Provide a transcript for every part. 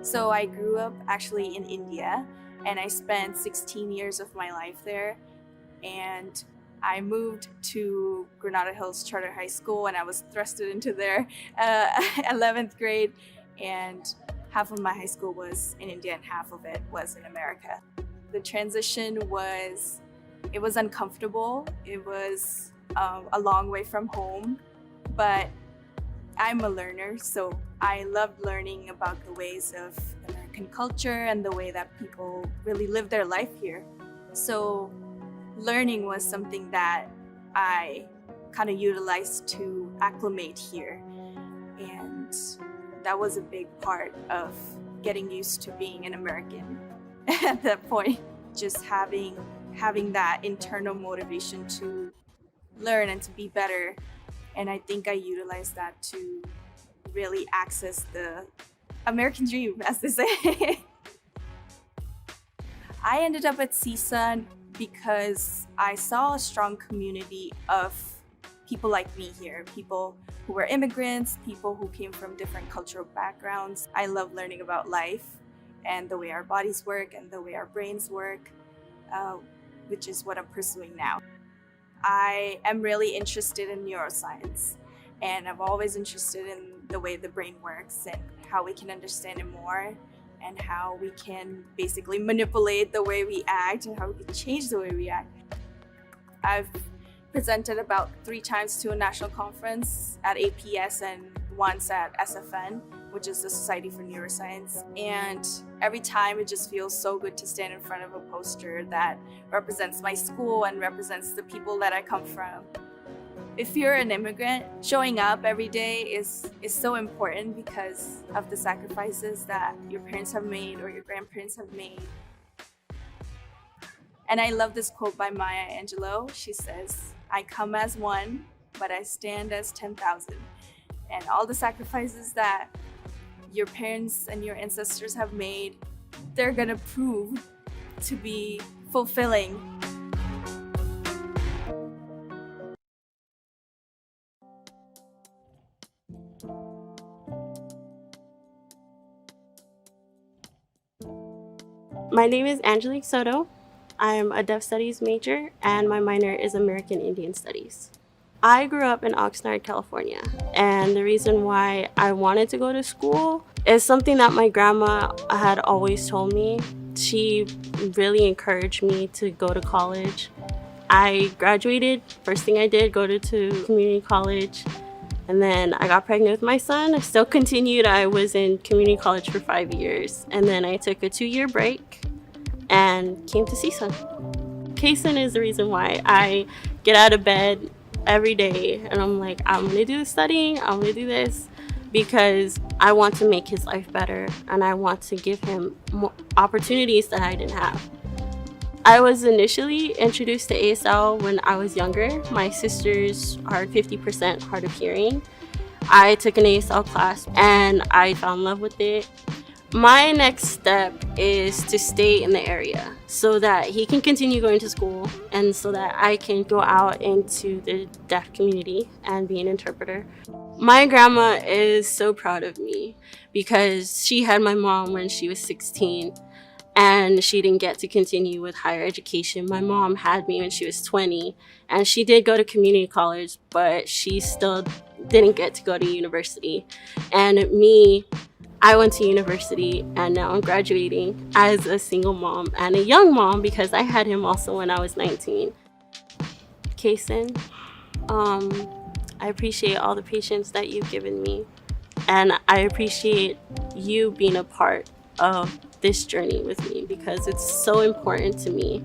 So I grew up actually in India, and I spent 16 years of my life there. And I moved to Granada Hills Charter High School, and I was thrusted into their 11th grade. And half of my high school was in India, and half of it was in America. The transition it was uncomfortable. It was a long way from home, but I'm a learner, so I loved learning about the ways of American culture and the way that people really live their life here. So learning was something that I kind of utilized to acclimate here. And that was a big part of getting used to being an American at that point. Just having that internal motivation to learn and to be better. And I think I utilized that to really access the American dream, as they say. I ended up at CSUN because I saw a strong community of people like me here, people who were immigrants, people who came from different cultural backgrounds. I love learning about life and the way our bodies work and the way our brains work, which is what I'm pursuing now. I am really interested in neuroscience, and I'm always interested in the way the brain works and how we can understand it more and how we can basically manipulate the way we act and how we can change the way we act. I've presented about 3 times to a national conference at APS and once at SFN, which is the Society for Neuroscience. And every time it just feels so good to stand in front of a poster that represents my school and represents the people that I come from. If you're an immigrant, showing up every day is so important because of the sacrifices that your parents have made or your grandparents have made. And I love this quote by Maya Angelou. She says, "I come as one, but I stand as 10,000. And all the sacrifices that your parents and your ancestors have made, they're gonna prove to be fulfilling." My name is Angelique Soto. I'm a Deaf Studies major, and my minor is American Indian Studies. I grew up in Oxnard, California, and the reason why I wanted to go to school is something that my grandma had always told me. She really encouraged me to go to college. I graduated, first thing I did, go to community college, and then I got pregnant with my son. I still continued. I was in community college for 5 years, and then I took a 2-year break and came to CSUN. CSUN is the reason why I get out of bed every day and I'm like, I'm gonna do the studying, I'm gonna do this because I want to make his life better and I want to give him more opportunities that I didn't have. I was initially introduced to ASL when I was younger. My sisters are 50% hard of hearing. I took an ASL class and I fell in love with it. My next step is to stay in the area so that he can continue going to school and so that I can go out into the deaf community and be an interpreter. My grandma is so proud of me because she had my mom when she was 16 and she didn't get to continue with higher education. My mom had me when she was 20 and she did go to community college, but she still didn't get to go to university. And me, I went to university and now I'm graduating as a single mom and a young mom because I had him also when I was 19. CSUN, I appreciate all the patience that you've given me and I appreciate you being a part of this journey with me because it's so important to me.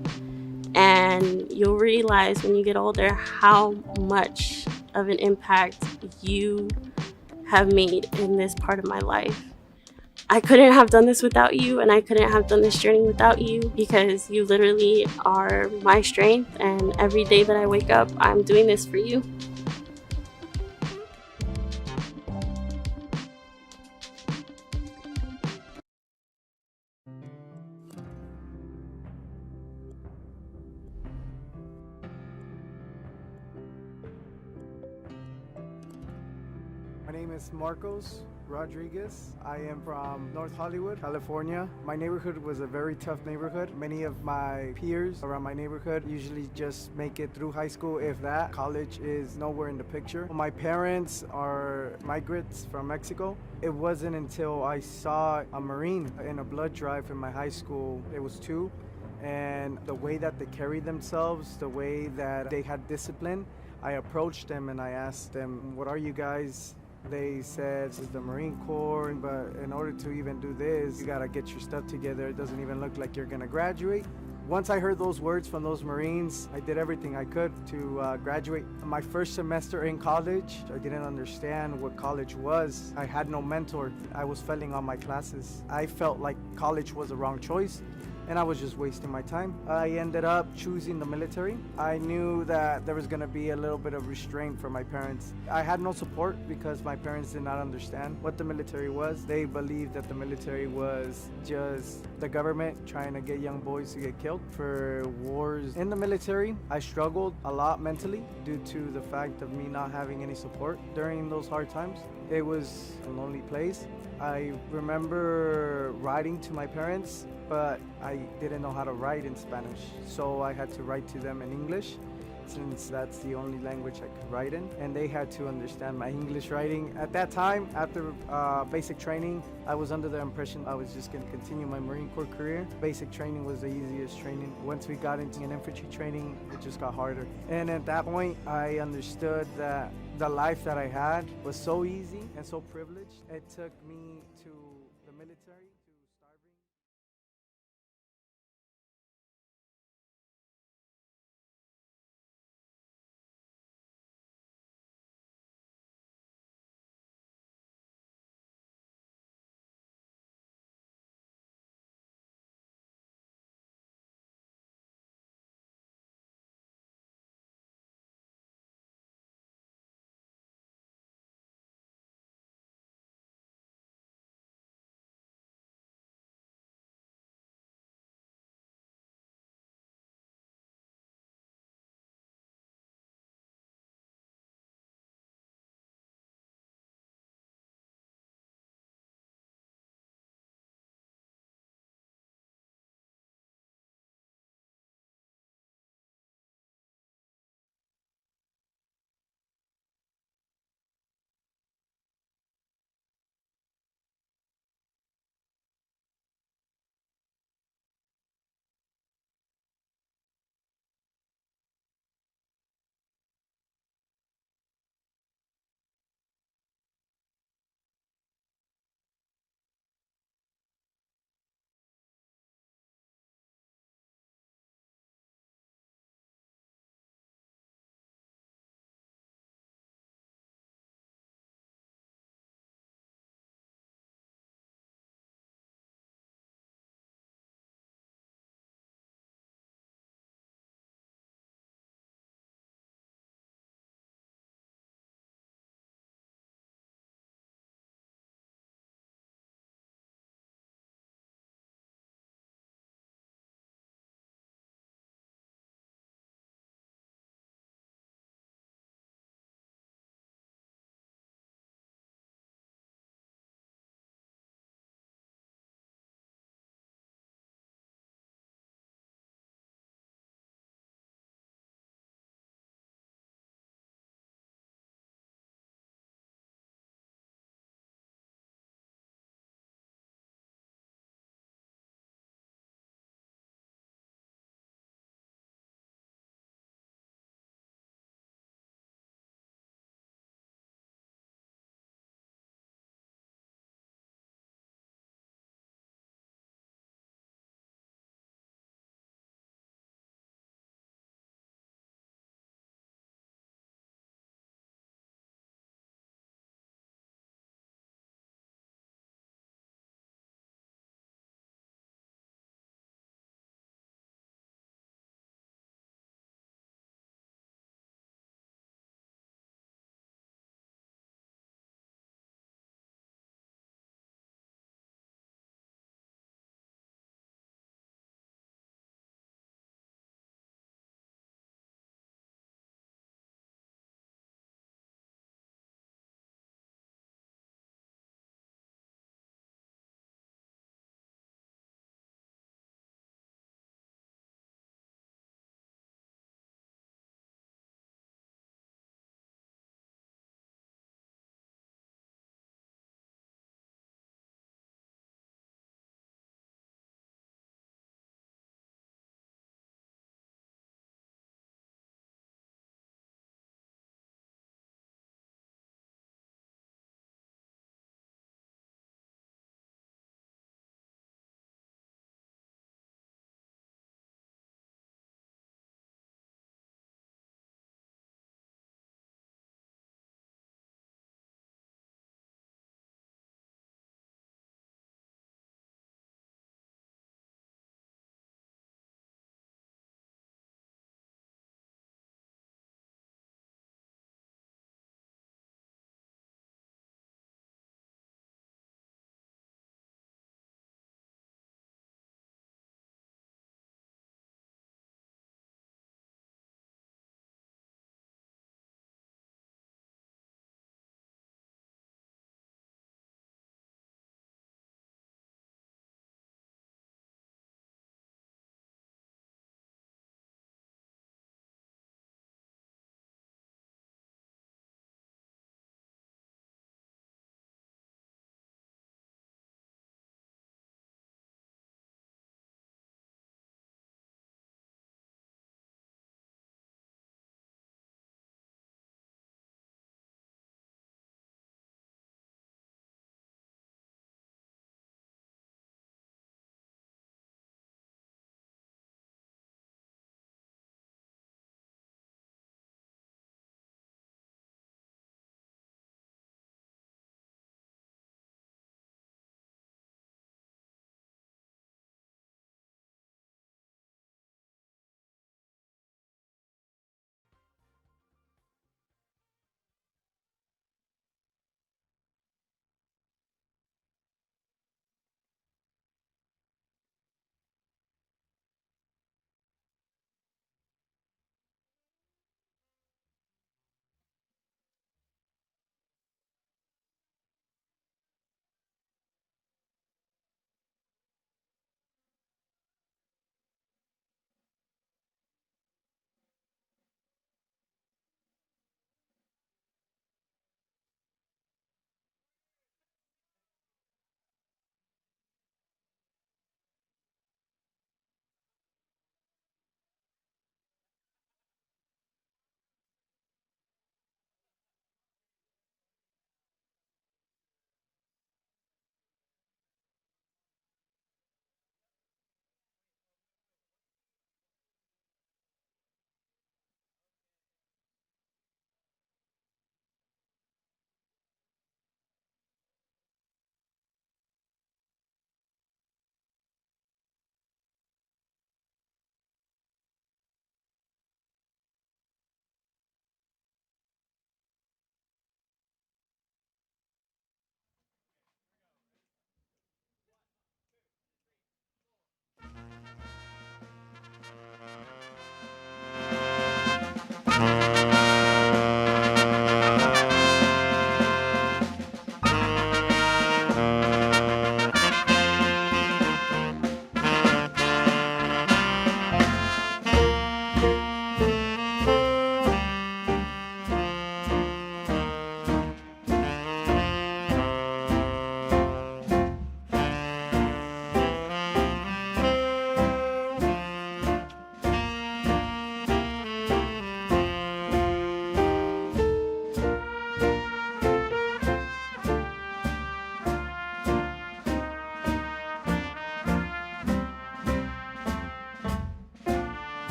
And you'll realize when you get older how much of an impact you have made in this part of my life. I couldn't have done this without you and I couldn't have done this journey without you because you literally are my strength and every day that I wake up, I'm doing this for you. My name is Marcos. Rodriguez. I am from North Hollywood, California. My neighborhood was a very tough neighborhood. Many of my peers around my neighborhood usually just make it through high school, if that. College is nowhere in the picture. My parents are migrants from Mexico. It wasn't until I saw a Marine in a blood drive in my high school, it was two, and the way that they carried themselves, the way that they had discipline, I approached them and I asked them, what are you guys? They said it's the Marine Corps, but in order to even do this, you gotta get your stuff together. It doesn't even look like you're gonna graduate. Once I heard those words from those Marines, I did everything I could to graduate. My first semester in college, I didn't understand what college was. I had no mentor. I was failing on my classes. I felt like college was the wrong choice, and I was just wasting my time. I ended up choosing the military. I knew that there was gonna be a little bit of restraint from my parents. I had no support because my parents did not understand what the military was. They believed that the military was just the government trying to get young boys to get killed for wars. In the military, I struggled a lot mentally due to the fact of me not having any support during those hard times. It was a lonely place. I remember writing to my parents, but I didn't know how to write in Spanish, so I had to write to them in English, since that's the only language I could write in, and they had to understand my English writing. At that time, after basic training, I was under the impression I was just going to continue my Marine Corps career. Basic training was the easiest training. Once we got into an infantry training, it just got harder. And at that point, I understood that the life that I had was so easy and so privileged. It took me to the military.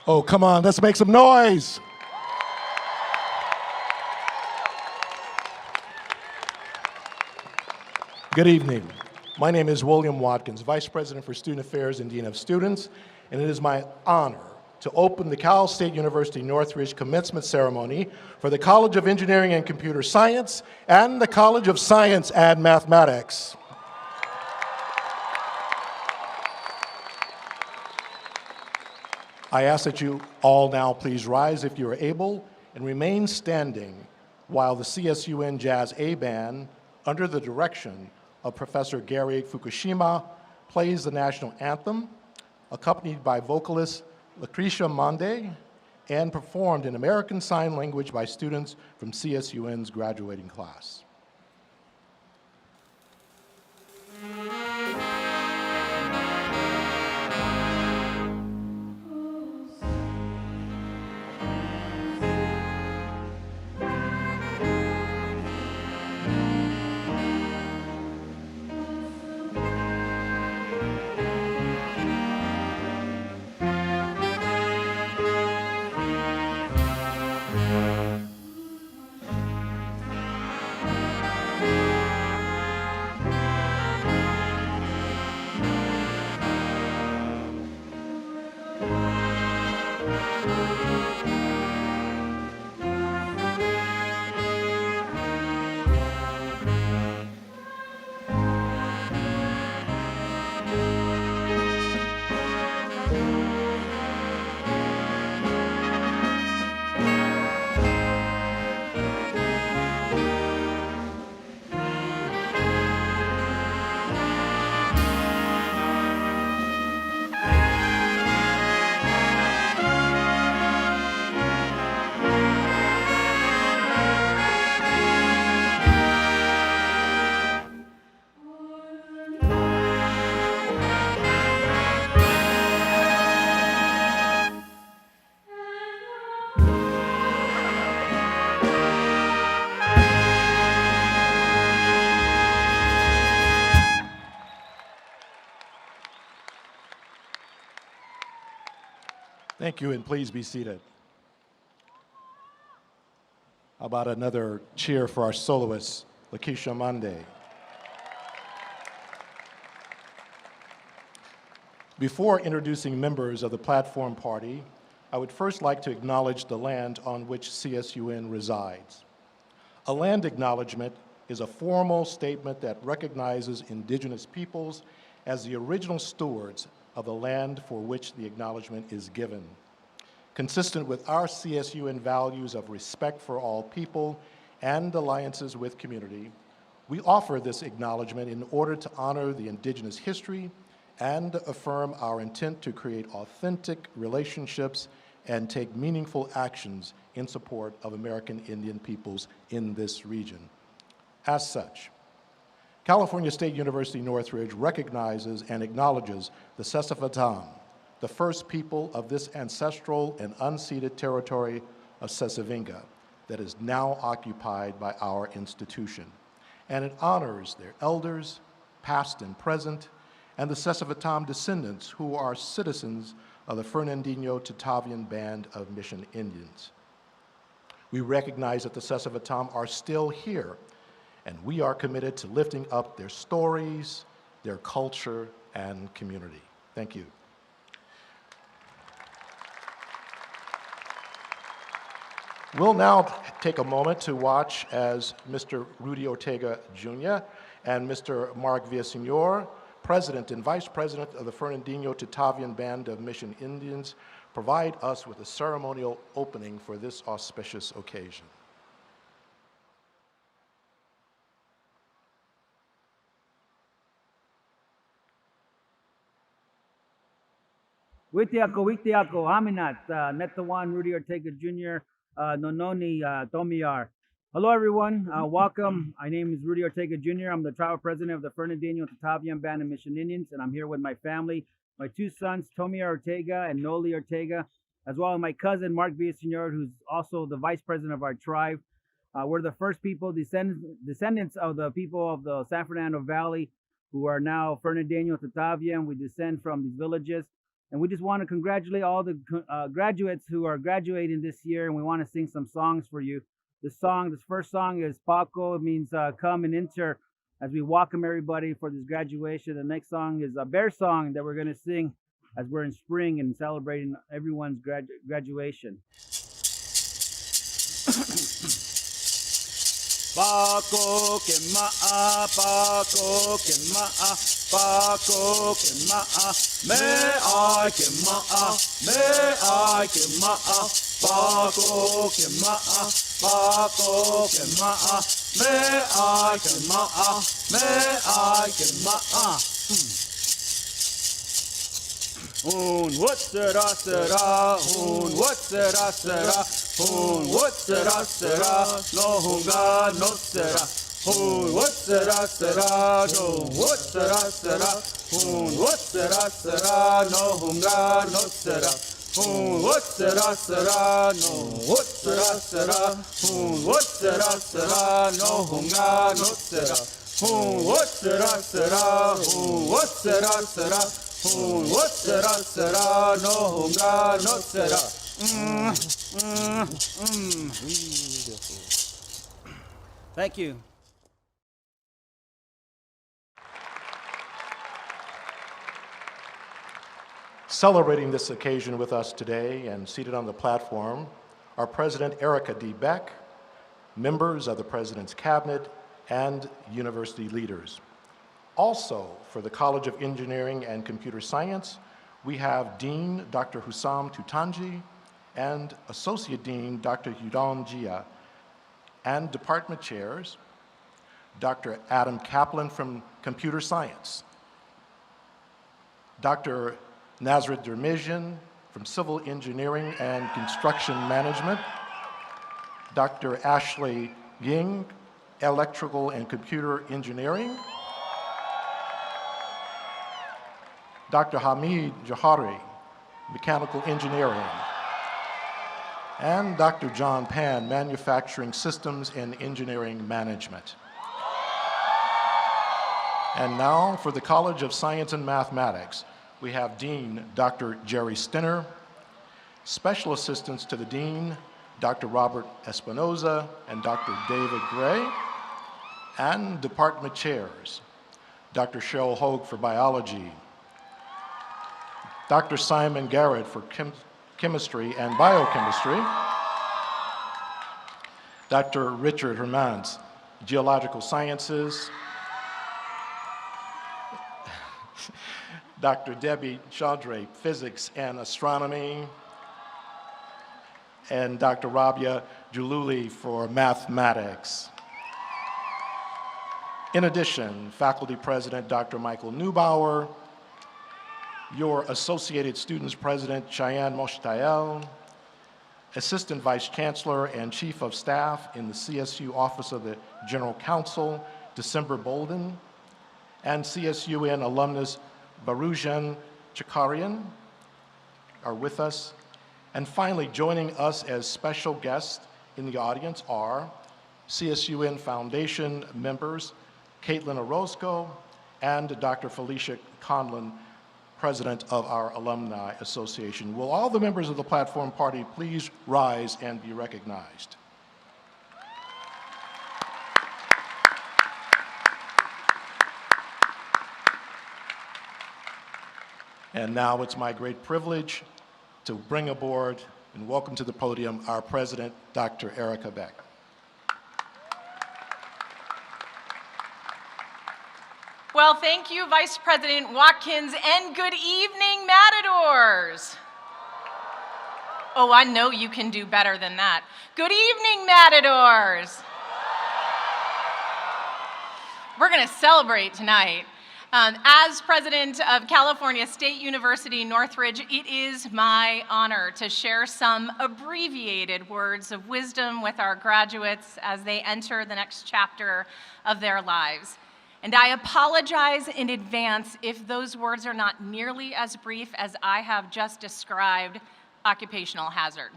Oh, come on, let's make some noise. Good evening. My name is William Watkins, Vice President for Student Affairs and Dean of Students, and it is my honor to open the Cal State University Northridge commencement ceremony for the College of Engineering and Computer Science and the College of Science and Mathematics. I ask that you all now please rise if you are able and remain standing while the CSUN Jazz A Band, under the direction of Professor Gary Fukushima, plays the national anthem, accompanied by vocalist Lucretia Monde, and performed in American Sign Language by students from CSUN's graduating class. Thank you, and please be seated. How about another cheer for our soloist, Lucretia Monde? Before introducing members of the platform party, I would first like to acknowledge the land on which CSUN resides. A land acknowledgement is a formal statement that recognizes indigenous peoples as the original stewards of the land for which the acknowledgement is given. Consistent with our CSUN values of respect for all people and alliances with community, we offer this acknowledgement in order to honor the indigenous history and affirm our intent to create authentic relationships and take meaningful actions in support of American Indian peoples in this region. As such, California State University Northridge recognizes and acknowledges the Sesavatam, the first people of this ancestral and unceded territory of Sesavinga that is now occupied by our institution. And it honors their elders, past and present, and the Sesavatam descendants who are citizens of the Fernandino Tatavian Band of Mission Indians. We recognize that the Sesavatam are still here, and we are committed to lifting up their stories, their culture, and community. Thank you. We'll now take a moment to watch as Mr. Rudy Ortega Jr. and Mr. Mark Villaseñor, President and Vice President of the Fernandino Tatavian Band of Mission Indians, provide us with a ceremonial opening for this auspicious occasion. Witiako, Aminat, Netawan, Rudy Ortega Jr., Nononi, Tomiyar. Hello, everyone. Welcome. My name is Rudy Ortega Jr. I'm the tribal president of the Fernandino Tatavian Band of Mission Indians, and I'm here with my family, my two sons, Tomiyar Ortega and Noli Ortega, as well as my cousin, Mark Villaseñor, who's also the vice president of our tribe. We're the first people, descendants of the people of the San Fernando Valley, who are now Fernandino Tatavian. We descend from these villages. And we just want to congratulate all the graduates who are graduating this year, and we want to sing some songs for you. This first song is Paco. It means come and enter, as we welcome everybody for this graduation. The next song is a bear song that we're going to sing as we're in spring and celebrating everyone's graduation. Paco que ma'a, Paco que ma'a, Paco que ma'a, me ay que ma'a, me ay que ma'a, Paco que ma'a, Paco que ma'a, me ay que ma'a, me ay que ma'a. What será, what será, what será, no hunga no será. What será, no, what será, what será, no hunga no será. What será, no, what será, what será, no hunga no será. What será, what será. What será, no hunga no será. Thank you. Celebrating this occasion with us today and seated on the platform are President Erica D. Beck, members of the President's Cabinet, and university leaders. Also, for the College of Engineering and Computer Science, we have Dean Dr. Hussam Tutanji and Associate Dean Dr. Hudon Jia, and department chairs, Dr. Adam Kaplan from Computer Science, Dr. Nazrat Dermizian from Civil Engineering and Construction Management, Dr. Ashley Ying, Electrical and Computer Engineering, Dr. Hamid Johari, Mechanical Engineering, and Dr. John Pan, Manufacturing Systems and Engineering Management. And now for the College of Science and Mathematics, we have Dean Dr. Jerry Stinner, Special Assistants to the Dean, Dr. Robert Espinoza and Dr. David Gray, and department chairs, Dr. Cheryl Hogue for Biology, Dr. Simon Garrett for Chemistry and Biochemistry, Dr. Richard Hermans, Geological Sciences, Dr. Debbie Chaudhry, Physics and Astronomy, and Dr. Rabia Jululi for Mathematics. In addition, Faculty President Dr. Michael Neubauer, your Associated Students President Cheyenne Moshtael, Assistant Vice Chancellor and Chief of Staff in the CSU Office of the General Counsel, December Bolden, and CSUN alumnus Barujan Chakarian are with us. And finally, joining us as special guests in the audience are CSUN Foundation members Caitlin Orozco and Dr. Felicia Conlon, President of our Alumni Association. Will all the members of the platform party please rise and be recognized? And now it's my great privilege to bring aboard and welcome to the podium our President, Dr. Erica Beck. Well, thank you, Vice President Watkins, and good evening, Matadors. Oh, I know you can do better than that. Good evening, Matadors. We're going to celebrate tonight. As president of California State University, Northridge, it is my honor to share some abbreviated words of wisdom with our graduates as they enter the next chapter of their lives. And I apologize in advance if those words are not nearly as brief as I have just described occupational hazard.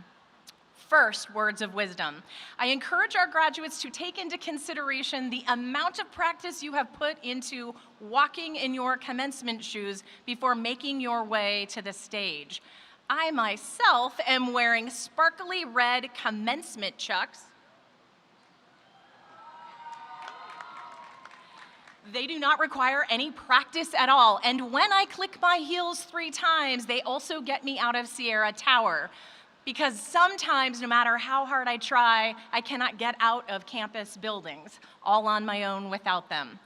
First, words of wisdom. I encourage our graduates to take into consideration the amount of practice you have put into walking in your commencement shoes before making your way to the stage. I myself am wearing sparkly red commencement chucks. They do not require any practice at all, and when I click my heels 3 times, they also get me out of Sierra Tower. Because sometimes, no matter how hard I try, I cannot get out of campus buildings, all on my own without them.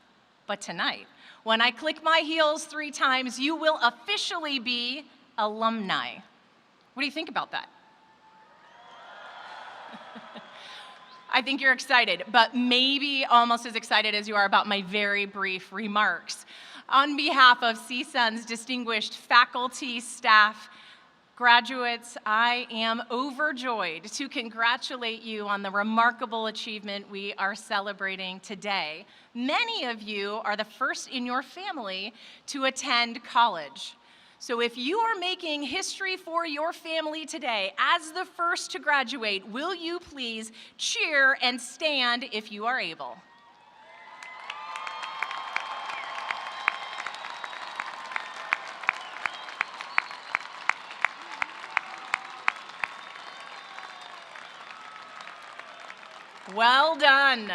But tonight, when I click my heels 3 times, you will officially be alumni. What do you think about that? I think you're excited, but maybe almost as excited as you are about my very brief remarks. On behalf of CSUN's distinguished faculty, staff, graduates, I am overjoyed to congratulate you on the remarkable achievement we are celebrating today. Many of you are the first in your family to attend college. So if you are making history for your family today as the first to graduate, will you please cheer and stand if you are able? Well done.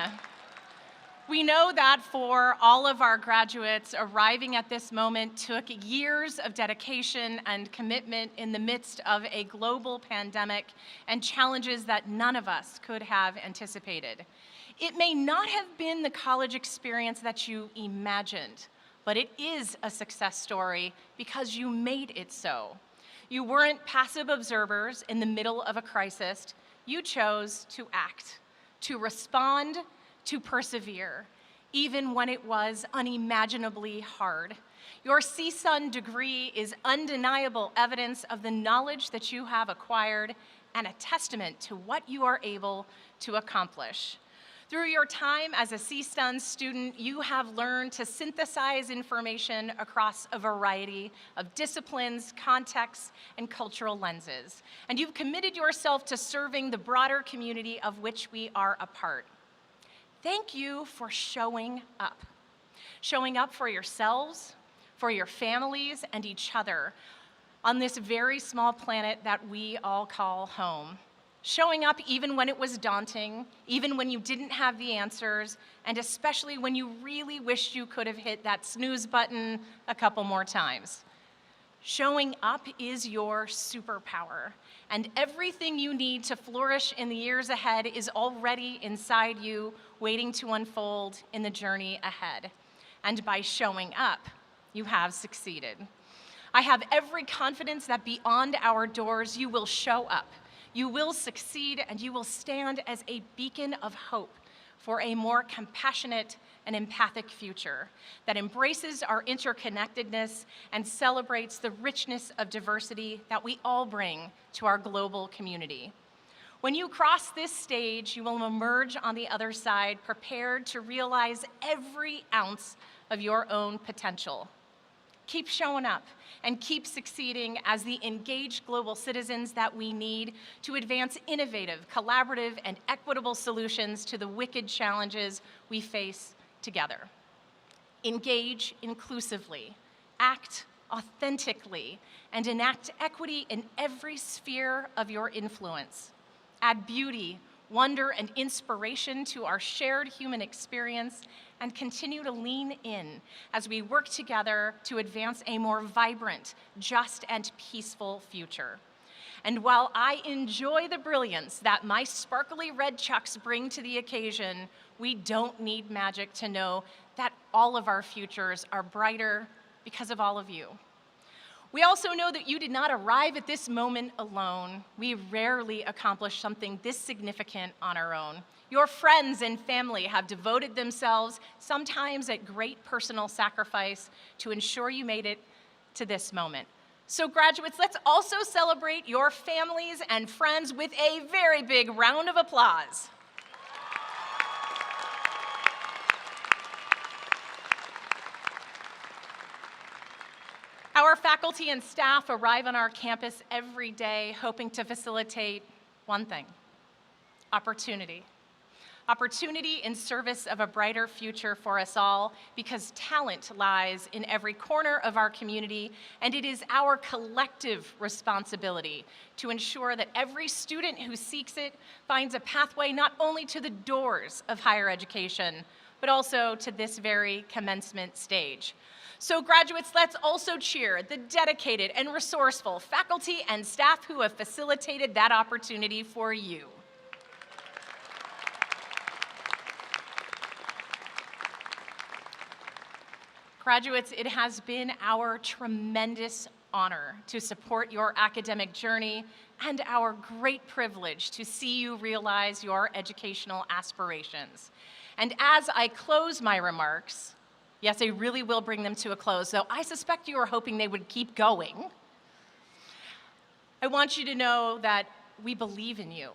We know that for all of our graduates, arriving at this moment took years of dedication and commitment in the midst of a global pandemic and challenges that none of us could have anticipated. It may not have been the college experience that you imagined, but it is a success story because you made it so. You weren't passive observers in the middle of a crisis. You chose to act, to respond, to persevere, even when it was unimaginably hard. Your CSUN degree is undeniable evidence of the knowledge that you have acquired and a testament to what you are able to accomplish. Through your time as a CSUN student, you have learned to synthesize information across a variety of disciplines, contexts, and cultural lenses. And you've committed yourself to serving the broader community of which we are a part. Thank you for showing up for yourselves, for your families, and each other on this very small planet that we all call home. Showing up even when it was daunting, even when you didn't have the answers, and especially when you really wished you could have hit that snooze button a couple more times. Showing up is your superpower, and everything you need to flourish in the years ahead is already inside you, waiting to unfold in the journey ahead. And by showing up, you have succeeded. I have every confidence that beyond our doors, you will show up, you will succeed, and you will stand as a beacon of hope for a more compassionate and empathic future that embraces our interconnectedness and celebrates the richness of diversity that we all bring to our global community. When you cross this stage, you will emerge on the other side prepared to realize every ounce of your own potential. Keep showing up and keep succeeding as the engaged global citizens that we need to advance innovative, collaborative, and equitable solutions to the wicked challenges we face together. Engage inclusively, act authentically, and enact equity in every sphere of your influence. Add beauty, wonder, and inspiration to our shared human experience, and continue to lean in as we work together to advance a more vibrant, just, and peaceful future. And while I enjoy the brilliance that my sparkly red chucks bring to the occasion, we don't need magic to know that all of our futures are brighter because of all of you. We also know that you did not arrive at this moment alone. We rarely accomplish something this significant on our own. Your friends and family have devoted themselves, sometimes at great personal sacrifice, to ensure you made it to this moment. So graduates, let's also celebrate your families and friends with a very big round of applause. Our faculty and staff arrive on our campus every day hoping to facilitate one thing: opportunity. Opportunity in service of a brighter future for us all, because talent lies in every corner of our community, and it is our collective responsibility to ensure that every student who seeks it finds a pathway not only to the doors of higher education, but also to this very commencement stage. So graduates, let's also cheer the dedicated and resourceful faculty and staff who have facilitated that opportunity for you. Graduates, it has been our tremendous honor to support your academic journey and our great privilege to see you realize your educational aspirations. And as I close my remarks, yes, I really will bring them to a close, though I suspect you are hoping they would keep going, I want you to know that we believe in you.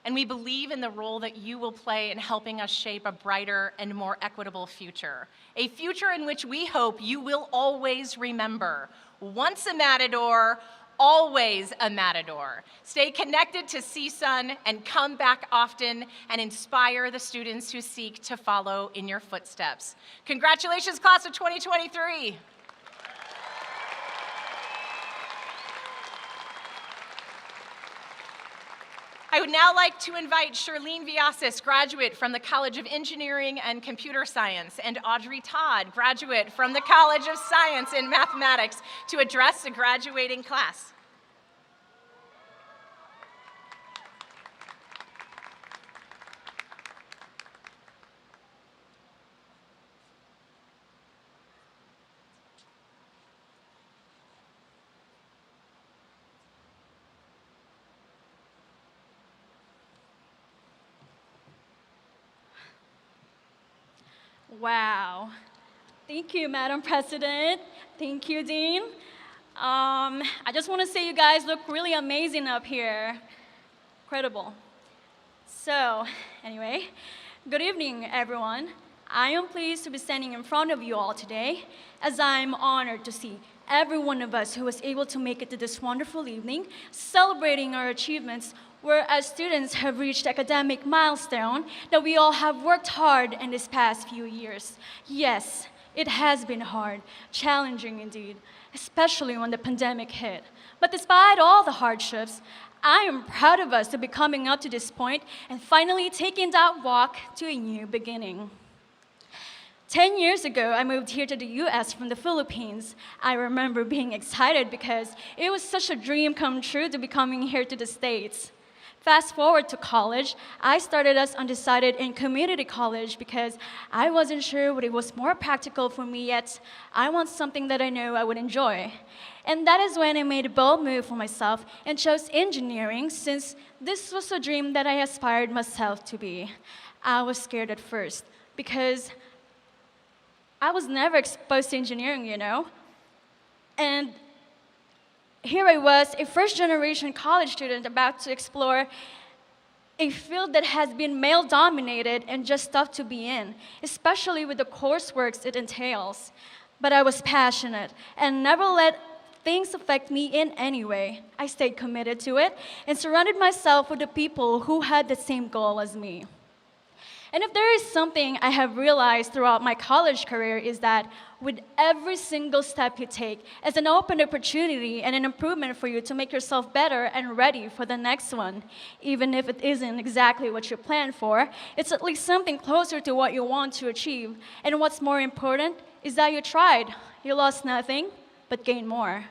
And we believe in the role that you will play in helping us shape a brighter and more equitable future. A future in which we hope you will always remember: once a Matador, always a Matador. Stay connected to CSUN and come back often and inspire the students who seek to follow in your footsteps. Congratulations, class of 2023. I would now like to invite Charlene Viasis, graduate from the College of Engineering and Computer Science, and Audrey Todd, graduate from the College of Science and Mathematics, to address the graduating class. Wow. Thank you, Madam President. Thank you, Dean. I just want to say you guys look really amazing up here. Incredible. So, anyway, good evening, everyone. I am pleased to be standing in front of you all today, as I'm honored to see every one of us who was able to make it to this wonderful evening, celebrating our achievements, where as students have reached academic milestone that we all have worked hard in this past few years. Yes, it has been hard, challenging indeed, especially when the pandemic hit. But despite all the hardships, I am proud of us to be coming up to this point and finally taking that walk to a new beginning. 10 years ago, I moved here to the US from the Philippines. I remember being excited because it was such a dream come true to be coming here to the States. Fast forward to college, I started as undecided in community college because I wasn't sure what it was more practical for me, yet I want something that I know I would enjoy. And that is when I made a bold move for myself and chose engineering, since this was a dream that I aspired myself to be. I was scared at first because I was never exposed to engineering, you know? And here I was, a first-generation college student about to explore a field that has been male-dominated and just tough to be in, especially with the coursework it entails. But I was passionate and never let things affect me in any way. I stayed committed to it and surrounded myself with the people who had the same goal as me. And if there is something I have realized throughout my college career, is that with every single step you take as an open opportunity and an improvement for you to make yourself better and ready for the next one. Even if it isn't exactly what you planned for, it's at least something closer to what you want to achieve. And what's more important is that you tried. You lost nothing, but gained more.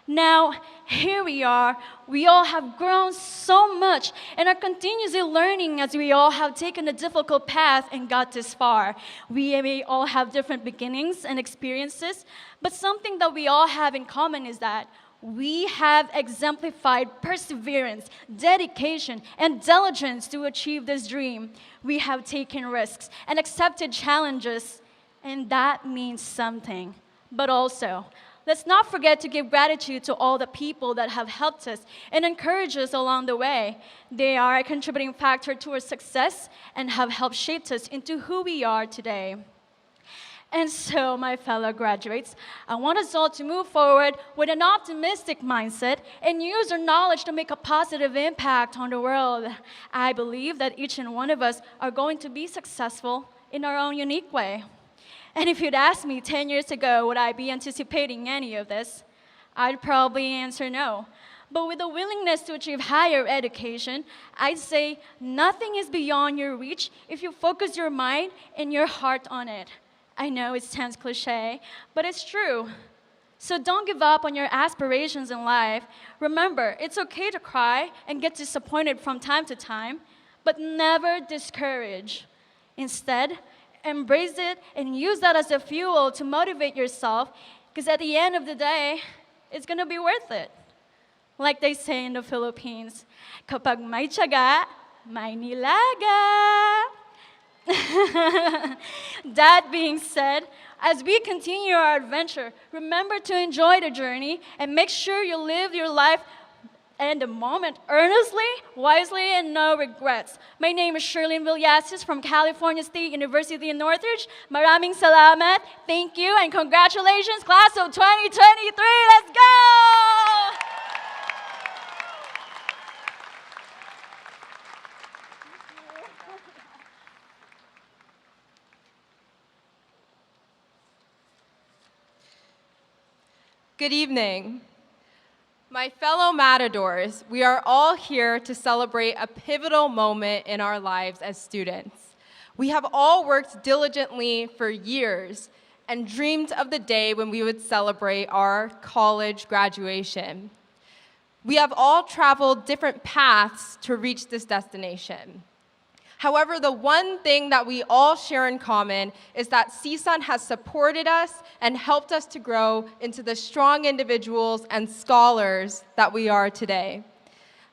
Now, here we are. We all have grown so much and are continuously learning as we all have taken a difficult path and got this far. We may all have different beginnings and experiences, but something that we all have in common is that we have exemplified perseverance, dedication, and diligence to achieve this dream. We have taken risks and accepted challenges, and that means something. But also, let's not forget to give gratitude to all the people that have helped us and encouraged us along the way. They are a contributing factor to our success and have helped shape us into who we are today. And so, my fellow graduates, I want us all to move forward with an optimistic mindset and use our knowledge to make a positive impact on the world. I believe that each and one of us are going to be successful in our own unique way. And if you'd asked me 10 years ago, would I be anticipating any of this? I'd probably answer no. But with a willingness to achieve higher education, I'd say nothing is beyond your reach if you focus your mind and your heart on it. I know it sounds cliche, but it's true. So don't give up on your aspirations in life. Remember, it's okay to cry and get disappointed from time to time, but never discourage. Instead, embrace it and use that as a fuel to motivate yourself, because at the end of the day, it's gonna be worth it. Like they say in the Philippines, kapag may tiyaga, may nilaga. That being said, as we continue our adventure, remember to enjoy the journey and make sure you live your life and the moment earnestly, wisely, and no regrets. My name is Sherlyn Villasis from California State University in Northridge. Maraming salamat, thank you, and congratulations, class of 2023. Let's go! Good evening. My fellow Matadors, we are all here to celebrate a pivotal moment in our lives as students. We have all worked diligently for years and dreamed of the day when we would celebrate our college graduation. We have all traveled different paths to reach this destination. However, the one thing that we all share in common is that CSUN has supported us and helped us to grow into the strong individuals and scholars that we are today.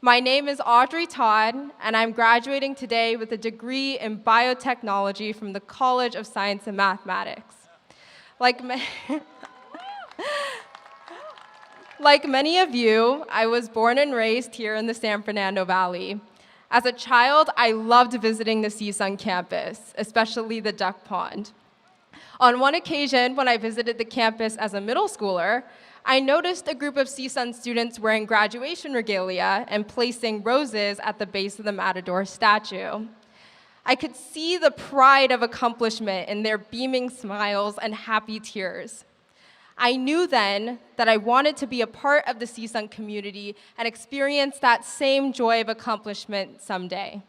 My name is Audrey Todd, and I'm graduating today with a degree in biotechnology from the College of Science and Mathematics. Like many of you, I was born and raised here in the San Fernando Valley. As a child, I loved visiting the CSUN campus, especially the duck pond. On one occasion, when I visited the campus as a middle schooler, I noticed a group of CSUN students wearing graduation regalia and placing roses at the base of the Matador statue. I could see the pride of accomplishment in their beaming smiles and happy tears. I knew then that I wanted to be a part of the CSUN community and experience that same joy of accomplishment someday.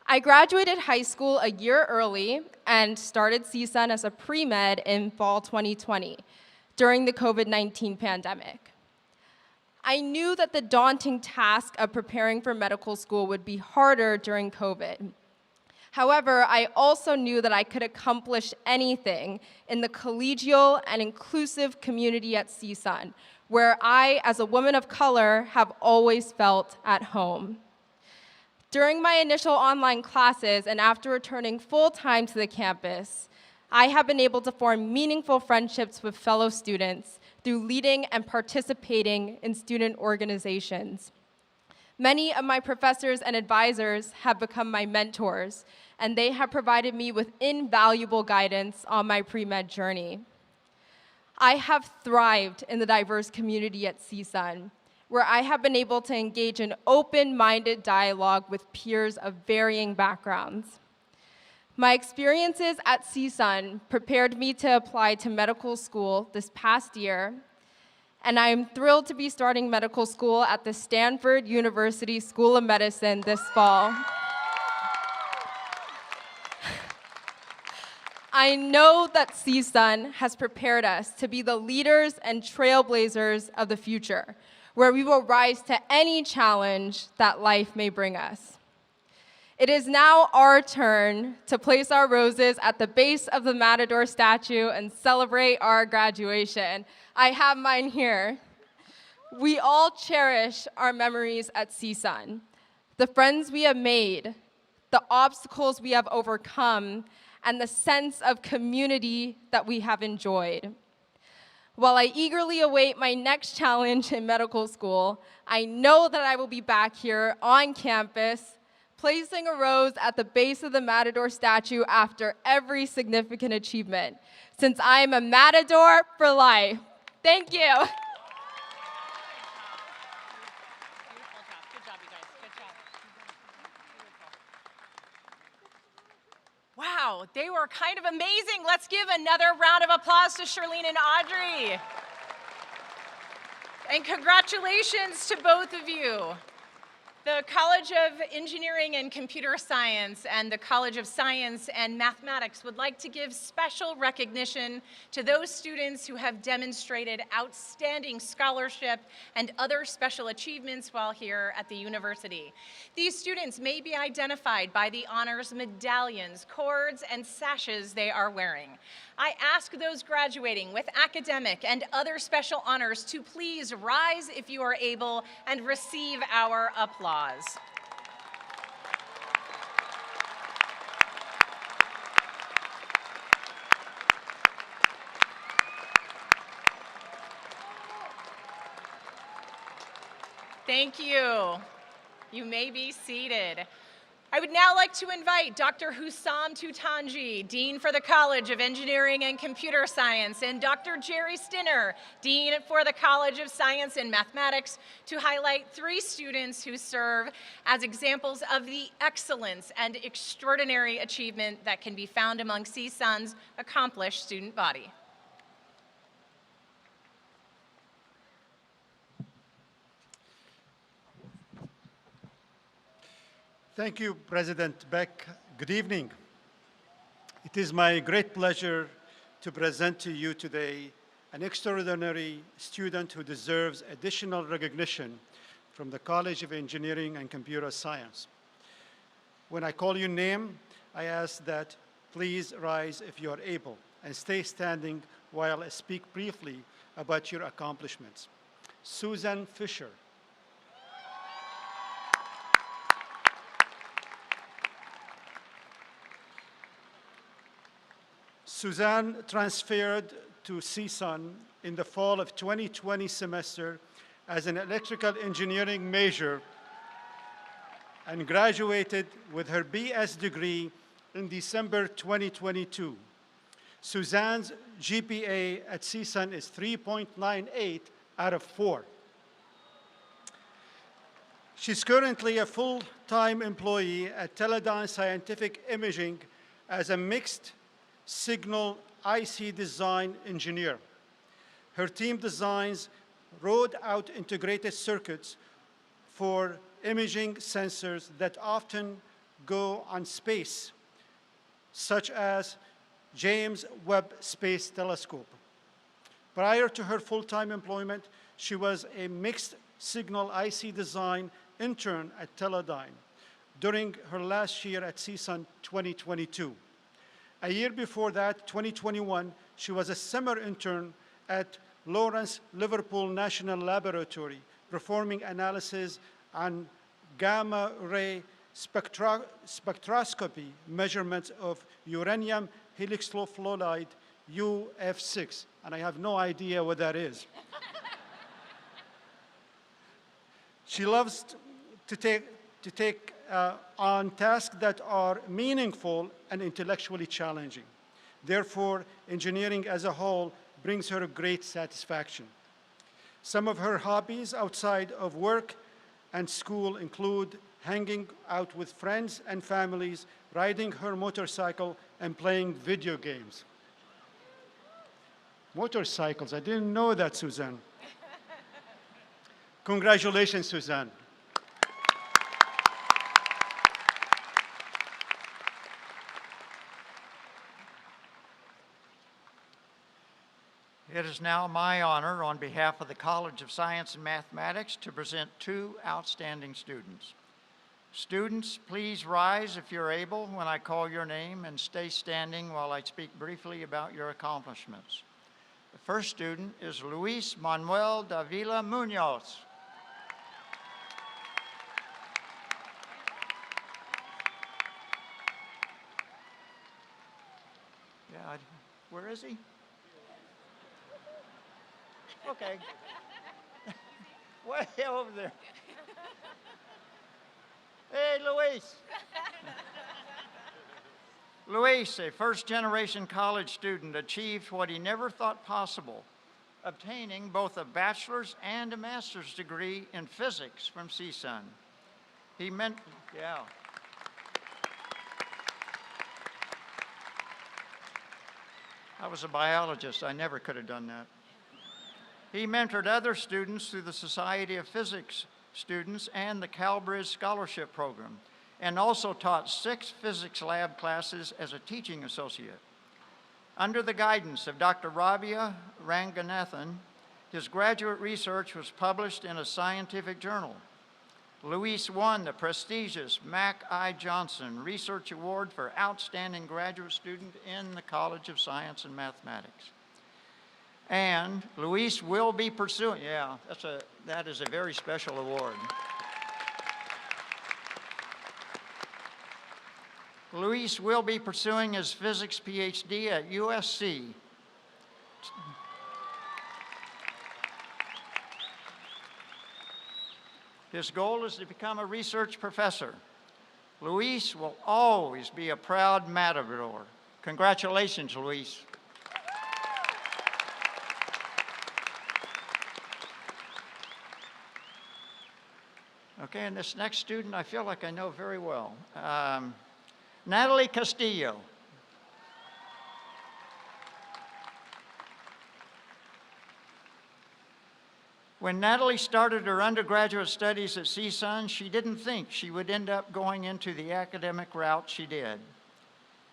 I graduated high school a year early and started CSUN as a pre-med in fall 2020 during the COVID-19 pandemic. I knew that the daunting task of preparing for medical school would be harder during COVID. However, I also knew that I could accomplish anything in the collegial and inclusive community at CSUN, where I, as a woman of color, have always felt at home. During my initial online classes and after returning full-time to the campus, I have been able to form meaningful friendships with fellow students through leading and participating in student organizations. Many of my professors and advisors have become my mentors, and they have provided me with invaluable guidance on my pre-med journey. I have thrived in the diverse community at CSUN, where I have been able to engage in open-minded dialogue with peers of varying backgrounds. My experiences at CSUN prepared me to apply to medical school this past year, and I am thrilled to be starting medical school at the Stanford University School of Medicine this fall. I know that CSUN has prepared us to be the leaders and trailblazers of the future, where we will rise to any challenge that life may bring us. It is now our turn to place our roses at the base of the Matador statue and celebrate our graduation. I have mine here. We all cherish our memories at CSUN, the friends we have made, the obstacles we have overcome, and the sense of community that we have enjoyed. While I eagerly await my next challenge in medical school, I know that I will be back here on campus placing a rose at the base of the Matador statue after every significant achievement, since I am a Matador for life. Thank you. Wow, they were kind of amazing. Let's give another round of applause to Charlene and Audrey. And congratulations to both of you. The College of Engineering and Computer Science and the College of Science and Mathematics would like to give special recognition to those students who have demonstrated outstanding scholarship and other special achievements while here at the university. These students may be identified by the honors medallions, cords, and sashes they are wearing. I ask those graduating with academic and other special honors to please rise if you are able and receive our applause. Thank you. You may be seated. I would now like to invite Dr. Hussam Tutanji, Dean for the College of Engineering and Computer Science, and Dr. Jerry Stinner, Dean for the College of Science and Mathematics, to highlight 3 students who serve as examples of the excellence and extraordinary achievement that can be found among CSUN's accomplished student body. Thank you, President Beck. Good evening. It is my great pleasure to present to you today an extraordinary student who deserves additional recognition from the College of Engineering and Computer Science. When I call your name, I ask that please rise if you are able and stay standing while I speak briefly about your accomplishments. Susan Fisher. Suzanne transferred to CSUN in the fall of 2020 semester as an electrical engineering major and graduated with her BS degree in December 2022. Suzanne's GPA at CSUN is 3.98 out of 4. She's currently a full-time employee at Teledyne Scientific Imaging as a mixed signal IC design engineer. Her team designs rode-out integrated circuits for imaging sensors that often go on space, such as James Webb Space Telescope. Prior to her full-time employment, she was a mixed signal IC design intern at Teledyne during her last year at CSUN 2022. A year before that, 2021, she was a summer intern at Lawrence Liverpool National Laboratory, performing analysis on gamma ray spectroscopy measurements of uranium helical fluoride UF6, and I have no idea what that is. She loves to take on tasks that are meaningful and intellectually challenging. Therefore, engineering as a whole brings her great satisfaction. Some of her hobbies outside of work and school include hanging out with friends and families, riding her motorcycle, and playing video games. Motorcycles, I didn't know that, Suzanne. Congratulations, Suzanne. It is now my honor, on behalf of the College of Science and Mathematics, to present 2 outstanding students. Students, please rise if you're able when I call your name, and stay standing while I speak briefly about your accomplishments. The first student is Luis Manuel Davila Munoz. Yeah, where is he? Okay. Way over there. Hey, Luis. Luis, a first-generation college student, achieved what he never thought possible, obtaining both a bachelor's and a master's degree in physics from CSUN. I was a biologist. I never could have done that. He mentored other students through the Society of Physics students and the CalBridge Scholarship Program, and also taught 6 physics lab classes as a teaching associate. Under the guidance of Dr. Rabia Ranganathan, his graduate research was published in a scientific journal. Luis won the prestigious Mac I. Johnson Research Award for Outstanding Graduate Student in the College of Science and Mathematics. And Luis will be pursuing, that is a very special award. Luis will be pursuing his physics PhD at USC. His goal is to become a research professor. Luis will always be a proud Matador. Congratulations, Luis. Okay, and this next student I feel like I know very well. Natalie Castillo. When Natalie started her undergraduate studies at CSUN, she didn't think she would end up going into the academic route she did.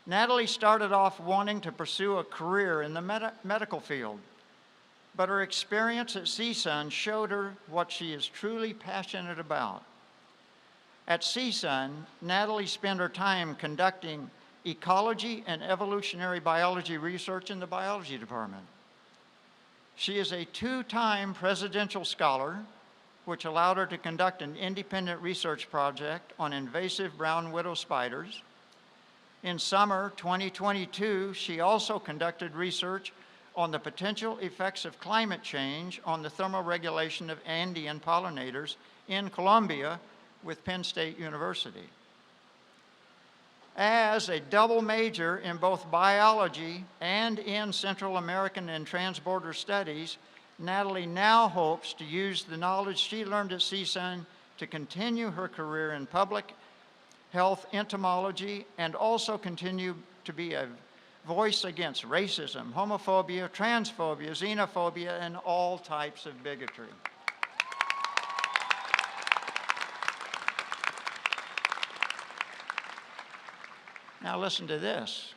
Natalie started off wanting to pursue a career in the medical field, but her experience at CSUN showed her what she is truly passionate about. At CSUN, Natalie spent her time conducting ecology and evolutionary biology research in the biology department. She is a 2-time presidential scholar, which allowed her to conduct an independent research project on invasive brown widow spiders. In summer 2022, she also conducted research on the potential effects of climate change on the thermoregulation of Andean pollinators in Colombia with Penn State University. As a double major in both biology and in Central American and transborder studies, Natalie now hopes to use the knowledge she learned at CSUN to continue her career in public health entomology and also continue to be a voice against racism, homophobia, transphobia, xenophobia, and all types of bigotry. Now listen to this.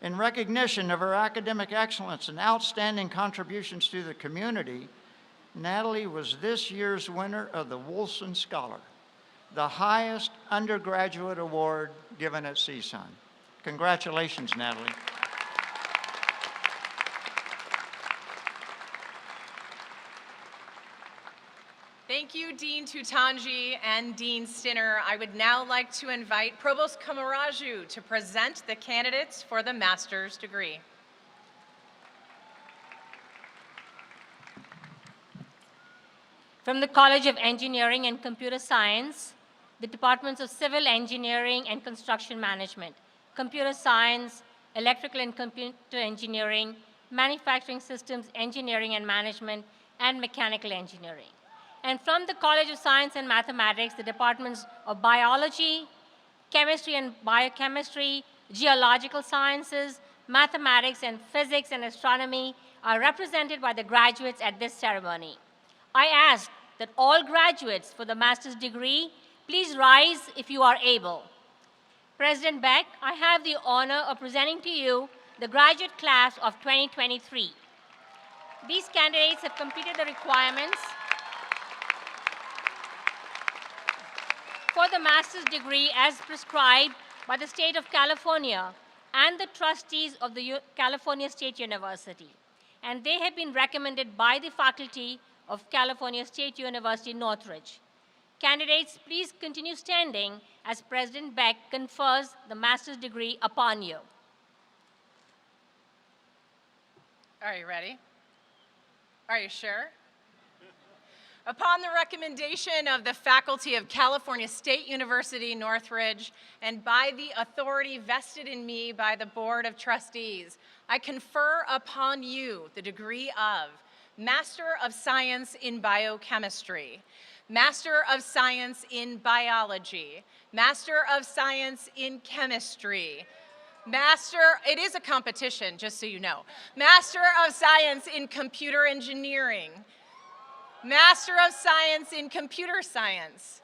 In recognition of her academic excellence and outstanding contributions to the community, Natalie was this year's winner of the Wolfson Scholar, the highest undergraduate award given at CSUN. Congratulations, Natalie. Thank you, Dean Tutanji and Dean Stinner. I would now like to invite Provost Kamaraju to present the candidates for the master's degree. From the College of Engineering and Computer Science, the Departments of Civil Engineering and Construction Management, Computer Science, Electrical and Computer Engineering, Manufacturing Systems Engineering and Management, and Mechanical Engineering. And from the College of Science and Mathematics, the Departments of Biology, Chemistry and Biochemistry, Geological Sciences, Mathematics and Physics and Astronomy are represented by the graduates at this ceremony. I ask that all graduates for the master's degree please rise if you are able. President Beck, I have the honor of presenting to you the graduate class of 2023. These candidates have completed the requirements for the master's degree as prescribed by the state of California and the trustees of the California State University. And they have been recommended by the faculty of California State University, Northridge. Candidates, please continue standing as President Beck confers the master's degree upon you. Are you ready? Are you sure? Upon the recommendation of the faculty of California State University, Northridge, and by the authority vested in me by the Board of Trustees, I confer upon you the degree of Master of Science in Biochemistry, Master of Science in Biology, Master of Science in Chemistry, it is a competition, just so you know, Master of Science in Computer Engineering, Master of Science in Computer Science,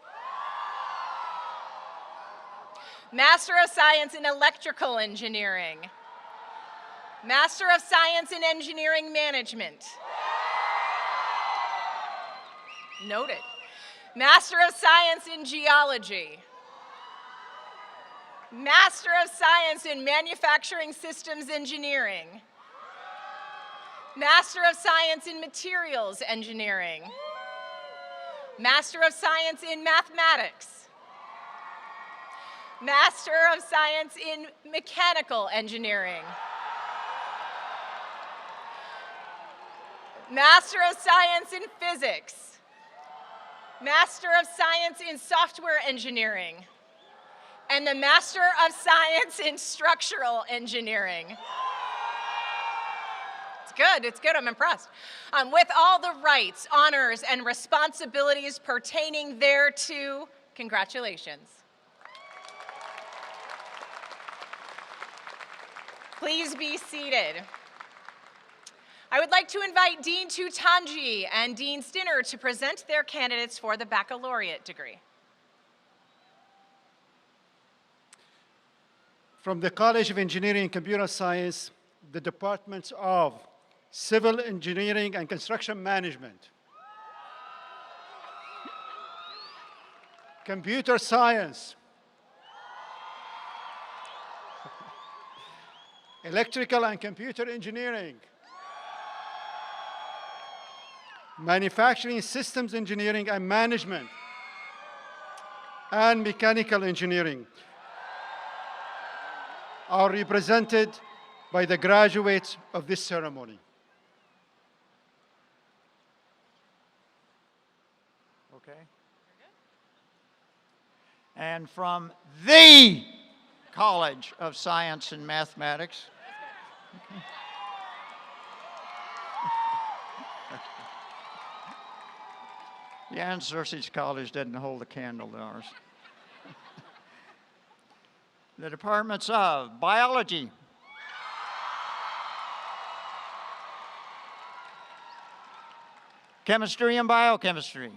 Master of Science in Electrical Engineering, Master of Science in Engineering Management. Noted. Master of Science in Geology, Master of Science in Manufacturing Systems Engineering, Master of Science in Materials Engineering, Master of Science in Mathematics, Master of Science in Mechanical Engineering, Master of Science in Physics, Master of Science in Software Engineering, and the Master of Science in Structural Engineering. It's good, I'm impressed. With all the rights, honors, and responsibilities pertaining thereto, congratulations. Please be seated. I would like to invite Dean Tutanji and Dean Stinner to present their candidates for the baccalaureate degree. From the College of Engineering and Computer Science, the departments of Civil Engineering and Construction Management, Computer Science, Electrical and Computer Engineering, Manufacturing Systems Engineering and Management, and Mechanical Engineering are represented by the graduates of this ceremony. Okay. And from the College of Science and Mathematics. Okay. Yeah, and Cersei's College doesn't hold a candle to ours. The departments of Biology, Chemistry and Biochemistry,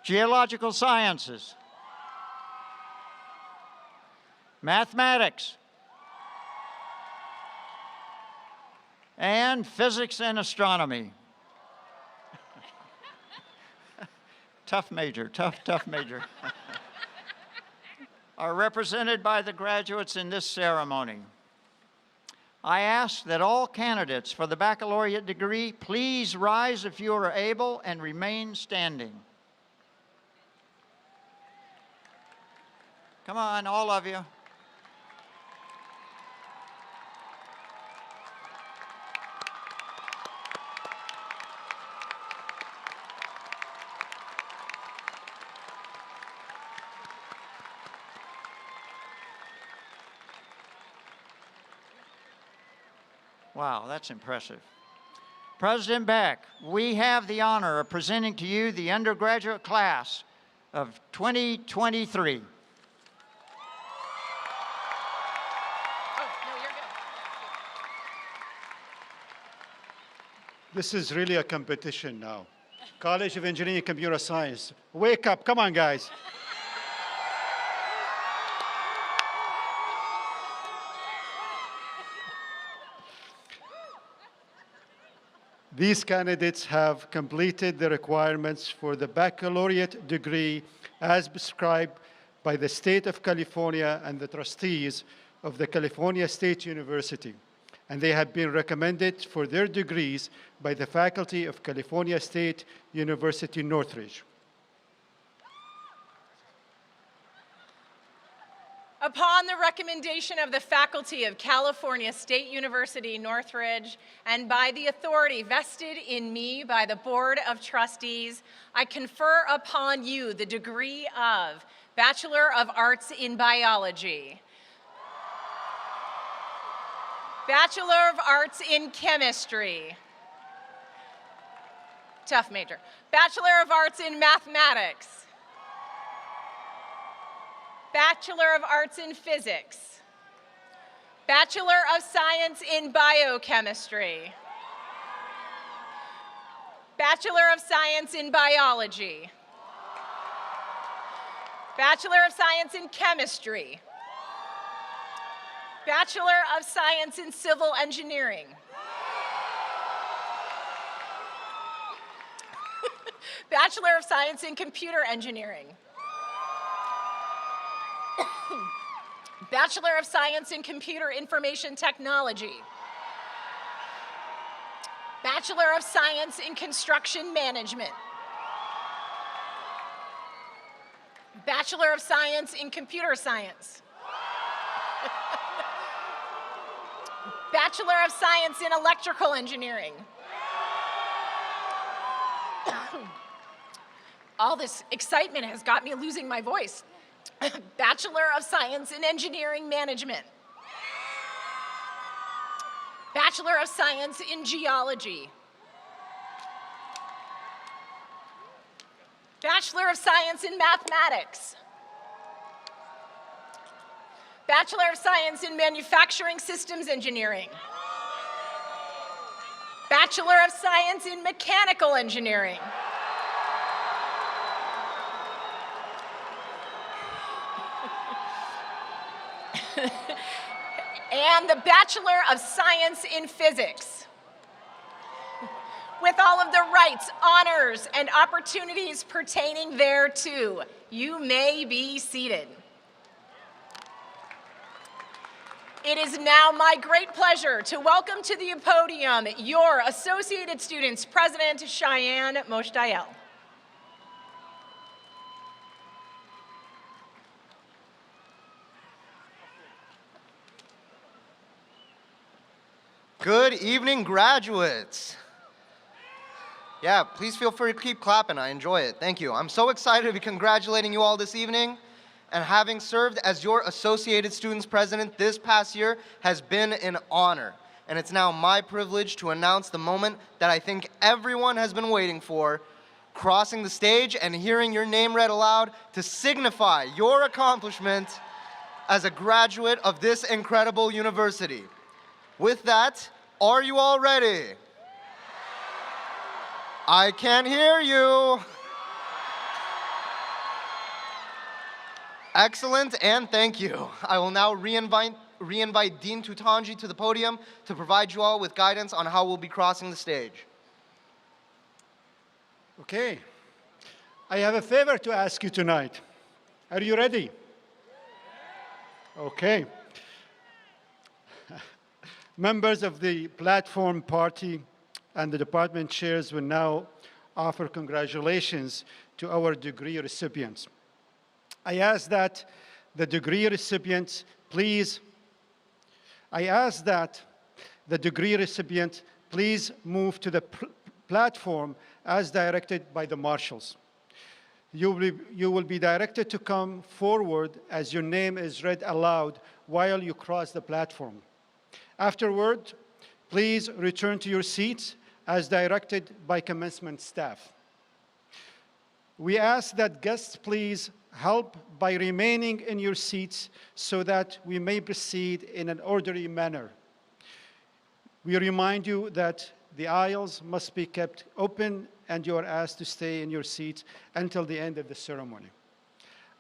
Geological Sciences, Mathematics, and Physics and Astronomy. Tough major, tough major. Are represented by the graduates in this ceremony. I ask that all candidates for the baccalaureate degree please rise if you are able and remain standing. Come on, all of you. Wow, that's impressive. President Beck, we have the honor of presenting to you the undergraduate class of 2023. This is really a competition now. College of Engineering and Computer Science. Wake up, come on, guys. These candidates have completed the requirements for the baccalaureate degree as prescribed by the State of California and the trustees of the California State University, and they have been recommended for their degrees by the faculty of California State University, Northridge. Upon the recommendation of the faculty of California State University, Northridge, and by the authority vested in me by the Board of Trustees, I confer upon you the degree of Bachelor of Arts in Biology, Bachelor of Arts in Chemistry, tough major, Bachelor of Arts in Mathematics, Bachelor of Arts in Physics, Bachelor of Science in Biochemistry, Bachelor of Science in Biology, Bachelor of Science in Chemistry, Bachelor of Science in Civil Engineering, Bachelor of Science in Computer Engineering, Bachelor of Science in Computer Information Technology, Bachelor of Science in Construction Management, Bachelor of Science in Computer Science, Bachelor of Science in Electrical Engineering. All this excitement has got me losing my voice. Bachelor of Science in Engineering Management, Bachelor of Science in Geology, Bachelor of Science in Mathematics, Bachelor of Science in Manufacturing Systems Engineering, Bachelor of Science in Mechanical Engineering, and the Bachelor of Science in Physics. With all of the rights, honors, and opportunities pertaining thereto, you may be seated. It is now my great pleasure to welcome to the podium your Associated Students President, Cheyenne Moshdayel. Good evening, graduates. Yeah, please feel free to keep clapping. I enjoy it. Thank you. I'm so excited to be congratulating you all this evening. And having served as your Associated Students President this past year has been an honor. And it's now my privilege to announce the moment that I think everyone has been waiting for, crossing the stage and hearing your name read aloud to signify your accomplishment as a graduate of this incredible university. With that, are you all ready? I can't hear you. Excellent, and thank you. I will now re-invite Dean Tutanji to the podium to provide you all with guidance on how we'll be crossing the stage. Okay. I have a favor to ask you tonight. Are you ready? Okay. Members of the platform party and the department chairs will now offer congratulations to our degree recipients. I ask that the degree recipients please move to the platform as directed by the marshals. You will be directed to come forward as your name is read aloud while you cross the platform. Afterward, please return to your seats as directed by commencement staff. We ask that guests please help by remaining in your seats so that we may proceed in an orderly manner. We remind you that the aisles must be kept open and you are asked to stay in your seats until the end of the ceremony.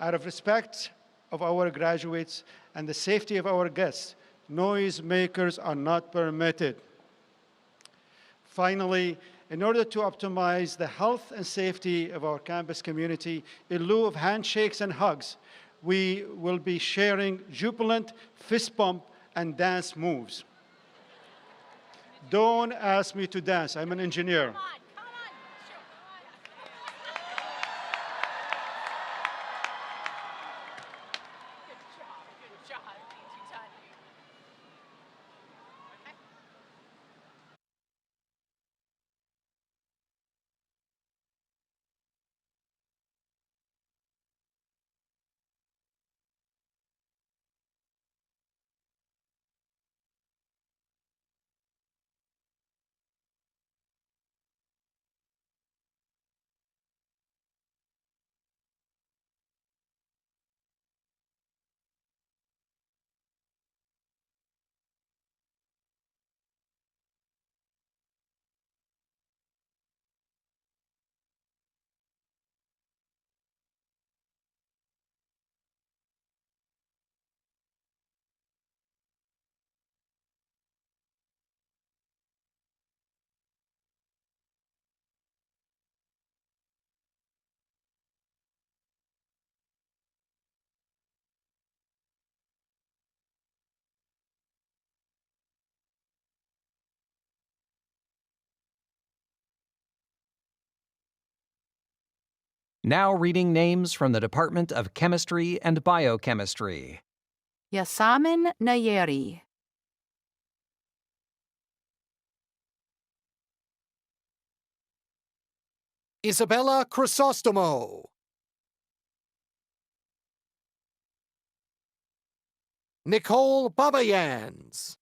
Out of respect of our graduates and the safety of our guests, noisemakers are not permitted. Finally, in order to optimize the health and safety of our campus community, in lieu of handshakes and hugs, we will be sharing jubilant fist bump and dance moves. Don't ask me to dance, I'm an engineer. Now reading names from the Department of Chemistry and Biochemistry. Yasamin Nayeri. Isabella Crisostomo. Nicole Babayans.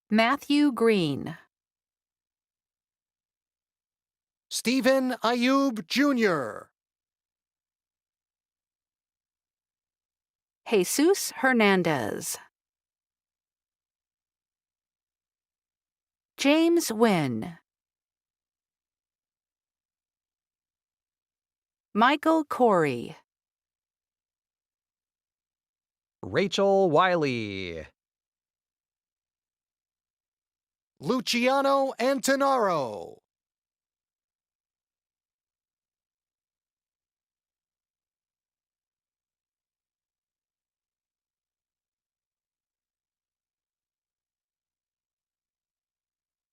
Matthew Green. Stephen Ayub Jr. Jesus Hernandez. James Wynn. Michael Corey. Rachel Wiley. Luciano Antonaro.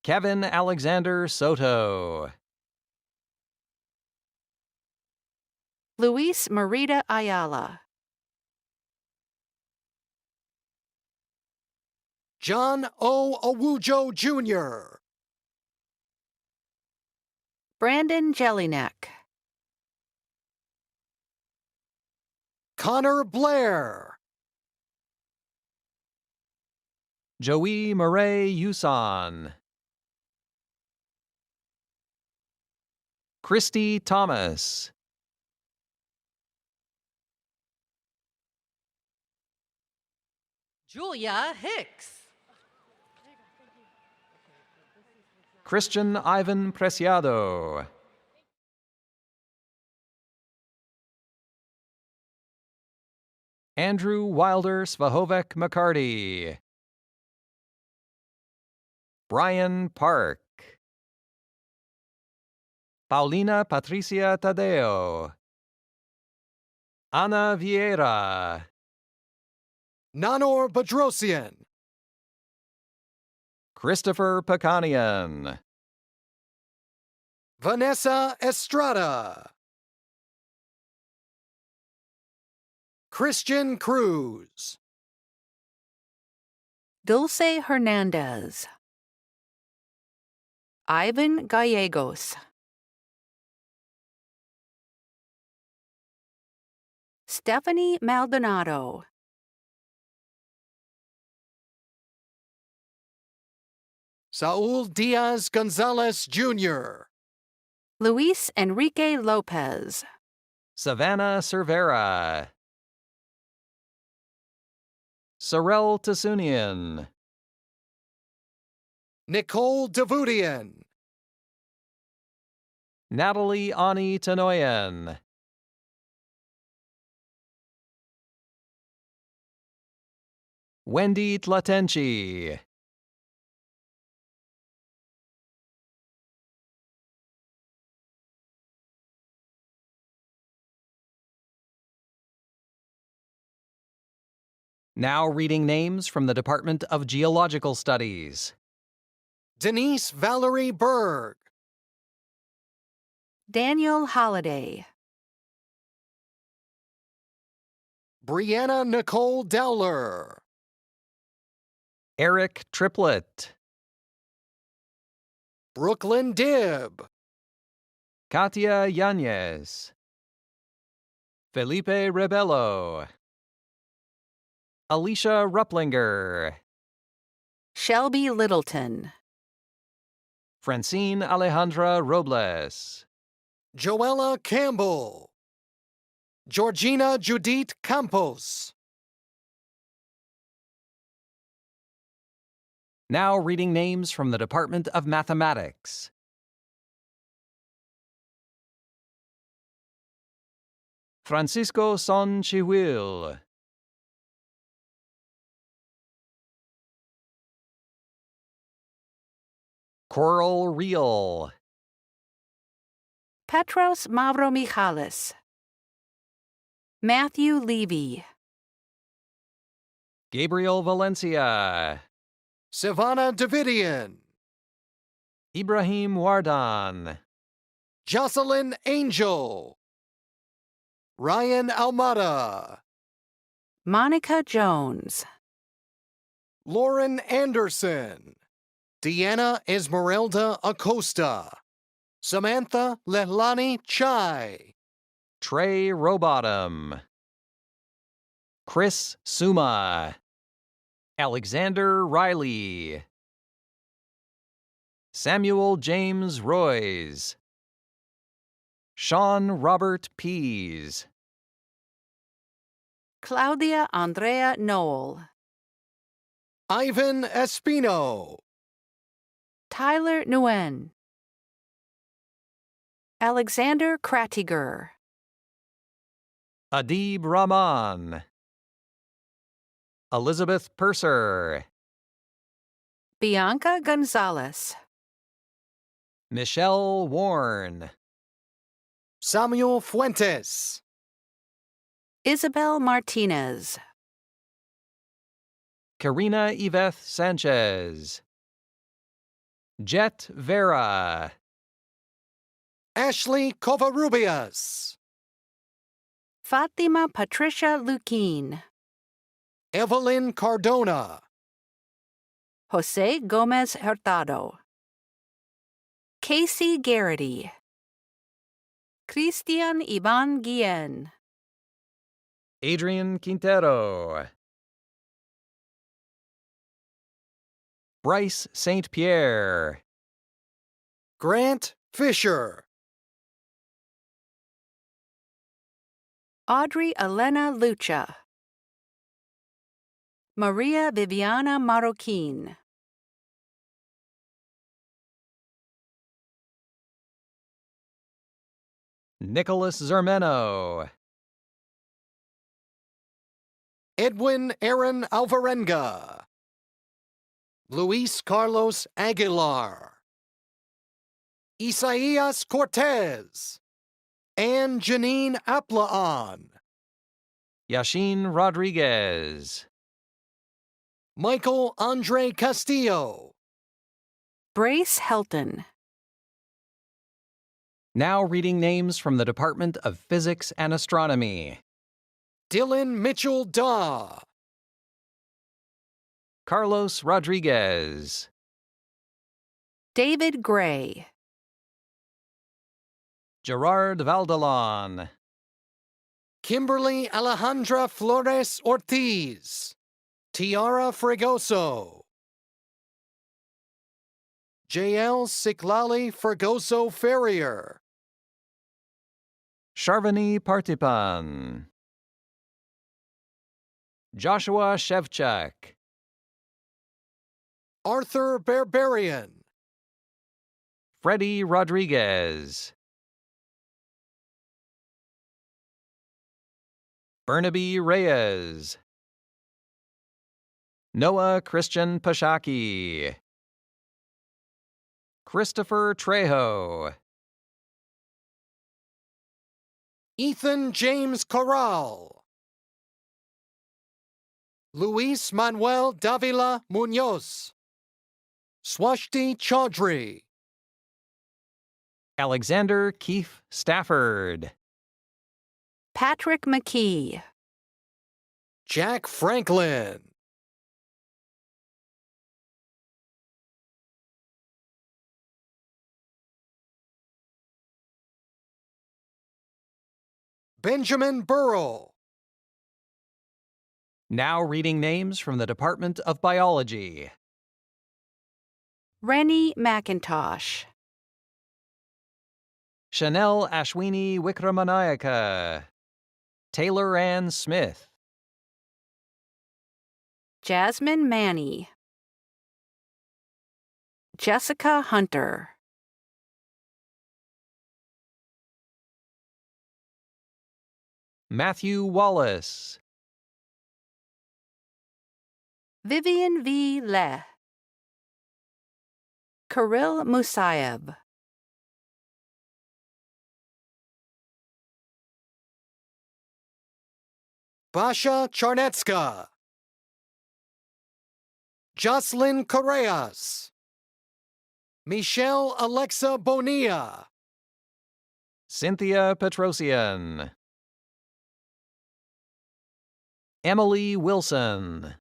Kevin Alexander Soto. Luis Marita Ayala. John O. Owujo Jr. Brandon Jelinek. Connor Blair. Joey Murray Yusan. Christy Thomas. Julia Hicks. Christian Ivan Preciado. Andrew Wilder Svahovec McCarty. Brian Park. Paulina Patricia Tadeo. Ana Vieira. Nanor Bedrosian. Christopher Pekanian. Vanessa Estrada. Christian Cruz. Dulce Hernandez. Ivan Gallegos. Stephanie Maldonado. Saul Diaz Gonzalez Jr. Luis Enrique Lopez. Savannah Cervera. Sorel Tasunian. Nicole Davudian. Natalie Ani Tanoyan. Wendy Tlatenchi. Now reading names from the Department of Geological Studies. Denise Valerie Berg. Daniel Holliday. Brianna Nicole Dowler. Eric Triplett. Brooklyn Dibb. Katia Yanez. Felipe Rebello. Alicia Rupplinger. Shelby Littleton. Francine Alejandra Robles. Joella Campbell. Georgina Judith Campos. Now reading names from the Department of Mathematics. Francisco Son Chihuil. Coral Real. Petros Mavromichalis. Matthew Levy. Gabriel Valencia. Savannah Davidian. Ibrahim Wardan. Jocelyn Angel. Ryan Almada. Monica Jones. Lauren Anderson. Deanna Esmeralda Acosta. Samantha Lehlani Chai. Trey Rowbottom. Chris Suma. Alexander Riley. Samuel James Roys. Sean Robert Pease. Claudia Andrea Noel. Ivan Espino. Tyler Nguyen. Alexander Kratiger. Adib Rahman. Elizabeth Purser. Bianca Gonzalez. Michelle Warren. Samuel Fuentes. Isabel Martinez. Karina Yvette Sanchez. Jet Vera. Ashley Covarrubias. Fatima Patricia Luquin. Evelyn Cardona. Jose Gomez Hurtado. Casey Garrity. Christian Ivan Guillen. Adrian Quintero. Bryce St. Pierre. Grant Fisher. Audrey Elena Lucha. Maria Viviana Marroquin. Nicholas Zermeno. Edwin Aaron Alvarenga. Luis Carlos Aguilar. Isaias Cortez. And Janine Aplaan. Yashin Rodriguez. Michael Andre Castillo. Brace Helton. Now reading names from the Department of Physics and Astronomy. Dylan Mitchell Daw. Carlos Rodriguez. David Gray. Gerard Valdelon. Kimberly Alejandra Flores Ortiz. Tiara Fregoso. JL Siklali Fregoso Ferrier. Sharvani Partipan. Joshua Shevchuk. Arthur Berberian. Freddie Rodriguez. Burnaby Reyes. Noah Christian Pashaki. Christopher Trejo. Ethan James Corral. Luis Manuel Davila Munoz. Swashti Chaudhry. Alexander Keefe Stafford. Patrick McKee. Jack Franklin. Benjamin Burrell. Now reading names from the Department of Biology. Rennie McIntosh. Chanel Ashwini Wikramanayaka. Taylor Ann Smith. Jasmine Manny. Jessica Hunter. Matthew Wallace. Vivian V. Le. Kirill Musayev. Basha Charnetska. Jocelyn Correas. Michelle Alexa Bonilla. Cynthia Petrosian. Emily Wilson.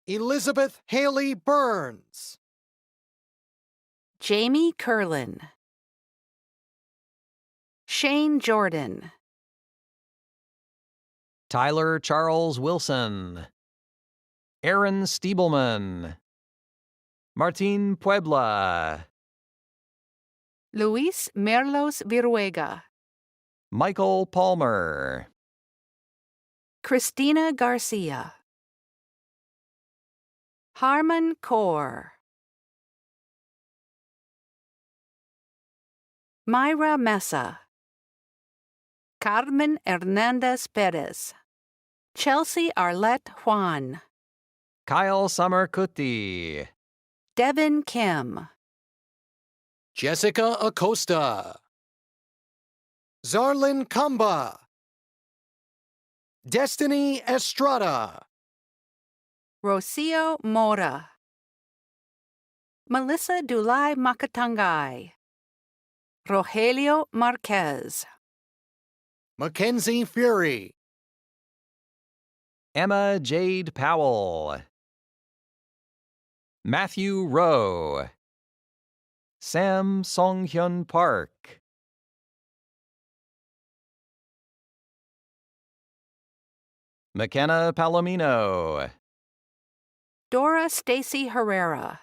Elizabeth Haley Burns. Jamie Curlin. Shane Jordan. Tyler Charles Wilson. Aaron Stiebelman. Martin Puebla. Luis Merlos Viruega. Michael Palmer. Christina Garcia. Harmon Kaur. Myra Mesa. Carmen Hernandez Perez. Chelsea Arlette Juan. Kyle Summer Kuti. Devin Kim. Jessica Acosta. Zarlin Kamba. Destiny Estrada. Rocio Mora. Melissa Dulay Makatangay. Rogelio Marquez. Mackenzie Fury. Emma Jade Powell. Matthew Rowe. Sam Songhyun Park. McKenna Palomino. Dora Stacy Herrera.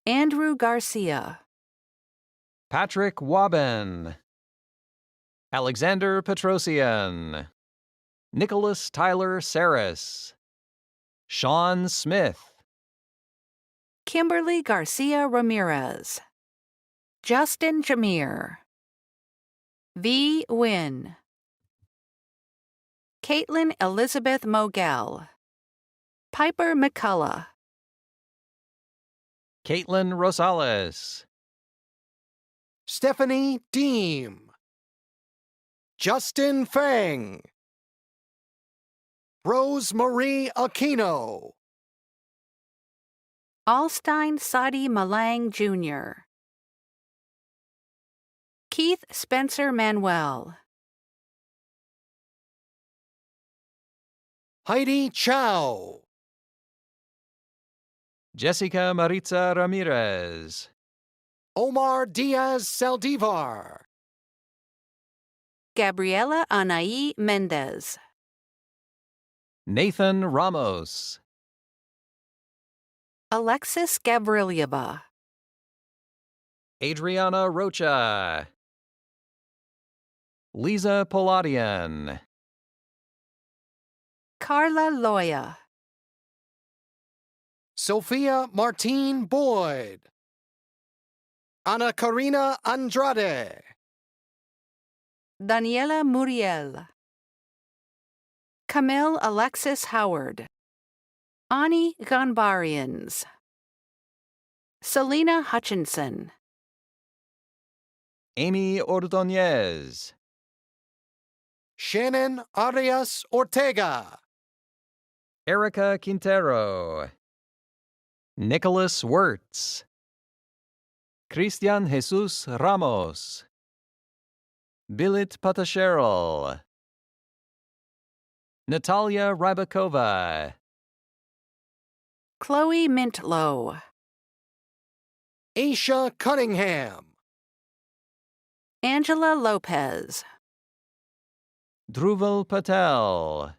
Andrew Garcia. Patrick Waben. Alexander Petrosian. Nicholas Tyler Saris. Sean Smith. Kimberly Garcia Ramirez. Justin Jameer. V. Wynn. Caitlin Elizabeth Mogel. Piper McCullough. Caitlin Rosales. Stephanie Deem. Justin Fang. Rose Marie Aquino. Alstein Sadi Malang Jr. Keith Spencer Manuel. Heidi Chow. Jessica Maritza Ramirez. Omar Diaz Saldivar. Gabriela Anaí Mendez. Nathan Ramos. Alexis Gavrilieva. Adriana Rocha. Lisa Poladian. Carla Loya. Sophia Martine Boyd. Ana Karina Andrade. Daniela Muriel. Camille Alexis Howard. Ani Ganbarians. Selena Hutchinson. Amy Ordonez. Shannon Arias Ortega. Erica Quintero. Nicholas Wirtz. Cristian Jesus Ramos. Bilit Patashero. Natalia Rybakova. Chloe Mintlow. Aisha Cunningham. Angela Lopez. Dhruval Patel.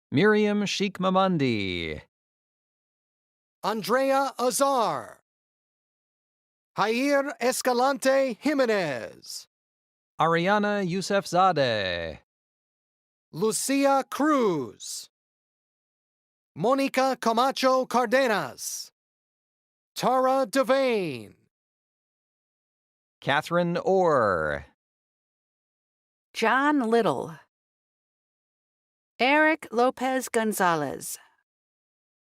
Miriam Sheikh Mamandi. Andrea Azar. Jair Escalante Jimenez. Ariana Yousefzadeh. Lucia Cruz. Monica Camacho Cardenas. Tara Devane. Catherine Orr. John Little. Eric Lopez Gonzalez.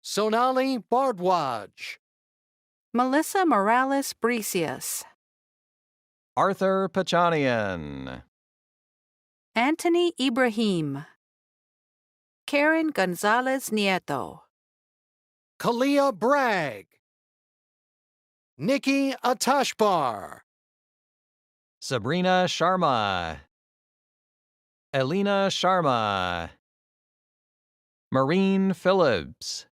Sonali Bardwaj. Melissa Morales Bricius. Arthur Pachanian. Anthony Ibrahim. Karen Gonzalez Nieto. Kalia Bragg. Nikki Atashbar. Sabrina Sharma. Elena Sharma. Maureen Phillips.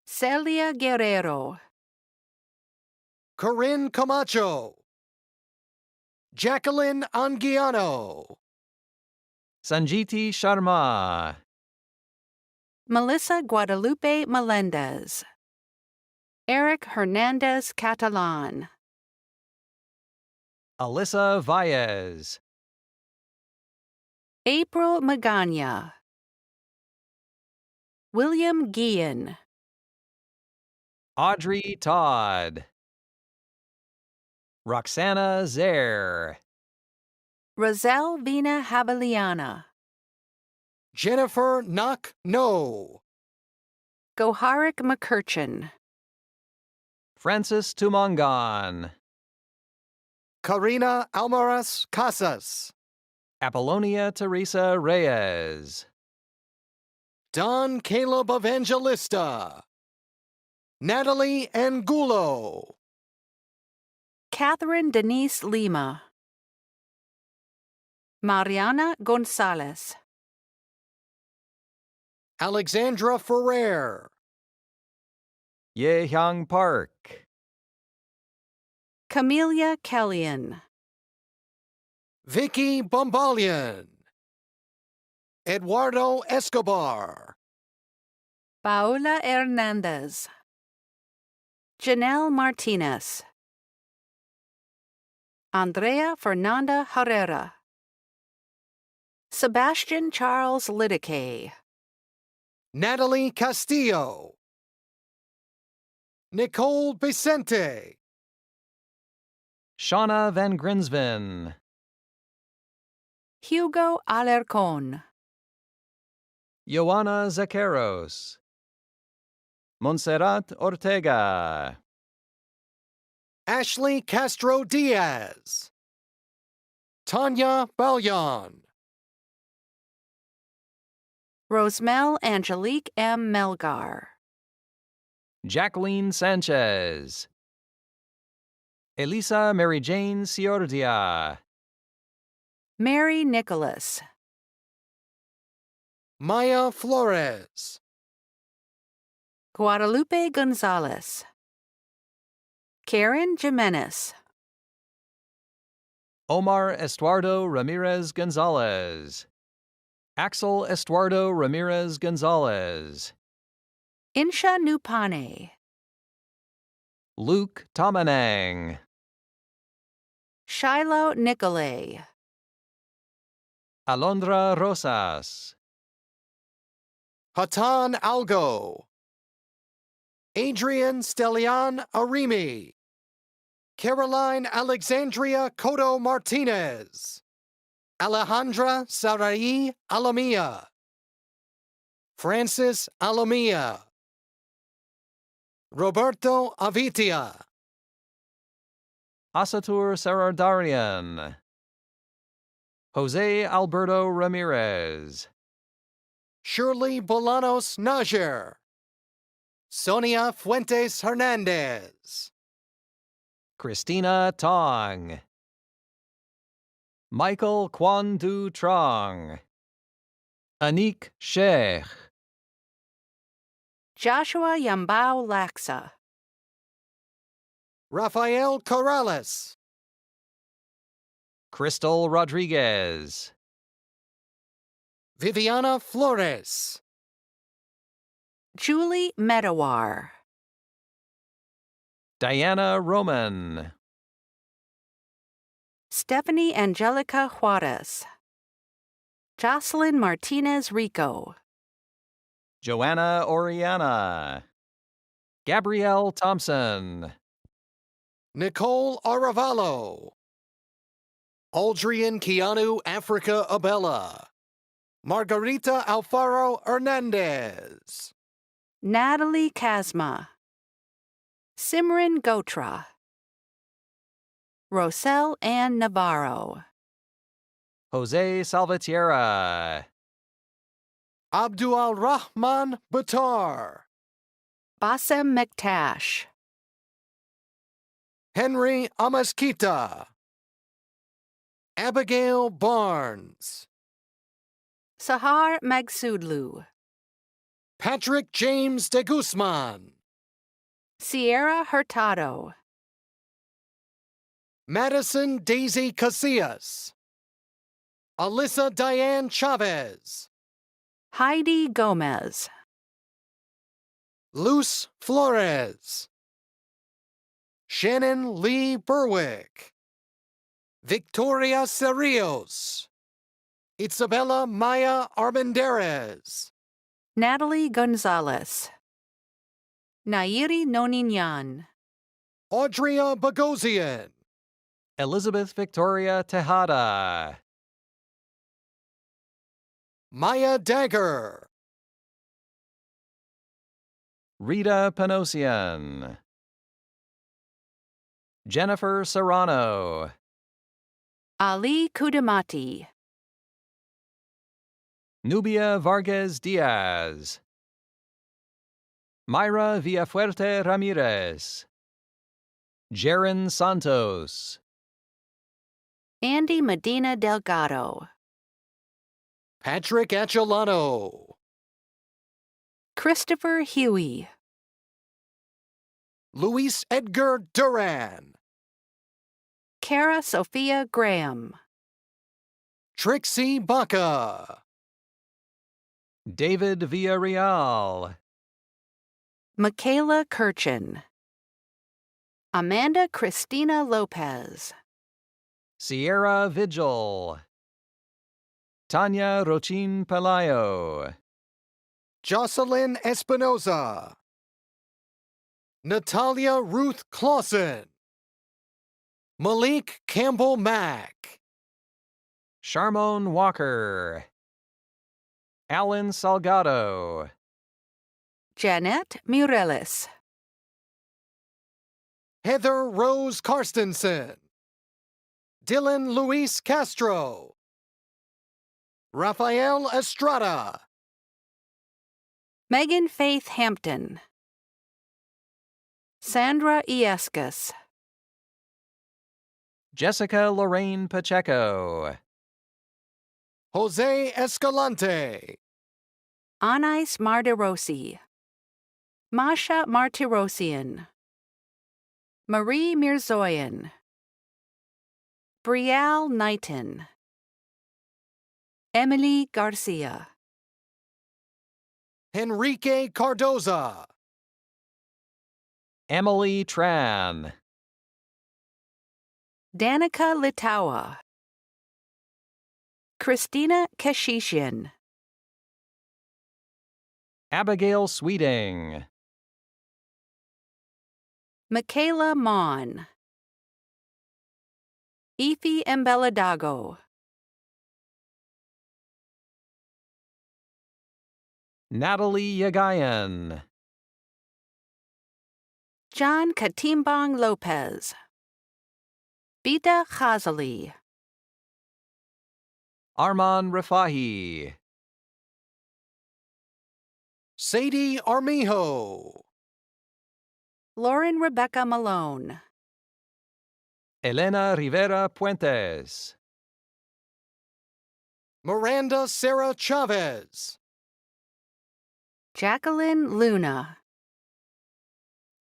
Celia Guerrero. Corinne Camacho. Jacqueline Anguiano. Sanjiti Sharma. Melissa Guadalupe Melendez. Eric Hernandez Catalan. Alyssa Valles. April Magana. William Guillen. Audrey Todd. Roxana Zaire. Roselle Vina Havaliana. Jennifer Knock No. Goharik McCurchin. Francis Tumongan. Karina Almaraz Casas. Apollonia Teresa Reyes. Don Caleb Evangelista. Natalie Angulo. Catherine Denise Lima. Mariana Gonzalez. Alexandra Ferrer. Ye Hyung Park. Camelia Kellyan. Vicky Bombalian. Eduardo Escobar. Paola Hernandez. Janelle Martinez. Andrea Fernanda Herrera. Sebastian Charles Lidicay. Natalie Castillo. Nicole Vicente. Shauna Van Grinsven. Hugo Alarcon. Joanna Zacaros. Montserrat Ortega. Ashley Castro Diaz. Tanya Balyan. Rosemel Angelique M. Melgar. Jacqueline Sanchez. Elisa Mary Jane Ciordia. Mary Nicholas. Maya Flores. Guadalupe Gonzalez. Karen Jimenez. Omar Estuardo Ramirez Gonzalez. Axel Estuardo Ramirez Gonzalez. Insha Nupane. Luke Tomanang. Shiloh Nicolay. Alondra Rosas. Hatan Algo. Adrian Stelian Arimi. Caroline Alexandria Cotto Martinez. Alejandra Sarai Alamia. Francis Alamia. Roberto Avitia. Asatur Sarardarian. Jose Alberto Ramirez. Shirley Bolanos Najer. Sonia Fuentes Hernandez. Christina Tong. Michael Kwan Du Trong. Anik Sheikh. Joshua Yambao Laxa. Rafael Corrales. Crystal Rodriguez. Viviana Flores. Julie Medawar. Diana Roman. Stephanie Angelica Juarez. Jocelyn Martinez Rico. Joanna Oriana. Gabrielle Thompson. Nicole Aravallo. Aldrian Keanu Africa Abella. Margarita Alfaro Hernandez. Natalie Kazma. Simran Gotra. Rosel Ann Navarro. Jose Salvatierra. Abdul Rahman Batar. Bassem Mektash, Henry Amaskita, Abigail Barnes, Sahar Magsudlu, Patrick James de Guzman, Sierra Hurtado, Madison Daisy Casillas, Alyssa Diane Chavez, Heidi Gomez, Luz Flores, Shannon Lee Berwick, Victoria Cerrillos, Isabella Maya Armendariz, Natalie Gonzalez, Nairi Noninyan, Audria Bogosian, Elizabeth Victoria Tejada, Maya Dagger, Rita Panosian, Jennifer Serrano, Ali Kudamati, Nubia Vargas Diaz, Myra Villafuerte Ramirez, Jaren Santos, Andy Medina Delgado, Patrick Achelano, Christopher Huey, Luis Edgar Duran, Cara Sophia Graham, Trixie Baca, David Villarreal, Michaela Kirchen, Amanda Christina Lopez, Sierra Vigil, Tanya Rochin Pelayo, Jocelyn Espinoza, Natalia Ruth Clausen, Malik Campbell Mack, Sharmone Walker, Alan Salgado, Janet Mireles, Heather Rose Karstensen, Dylan Luis Castro, Rafael Estrada, Megan Faith Hampton, Sandra Iescas, Jessica Lorraine Pacheco, Jose Escalante, Anais Martirossi, Masha Martirosian, Marie Mirzoyan, Brielle Knighton, Emily Garcia, Enrique Cardoza, Emily Tran, Danica Litawa, Christina Keshishian, Abigail Sweeting, Michaela Mon, Ify Embeladago, Natalie Yagayan, John Katimbang Lopez, Bita Khazali, Arman Rafahi, Sadie Armijo, Lauren Rebecca Malone, Elena Rivera Puentes, Miranda Sarah Chavez, Jacqueline Luna,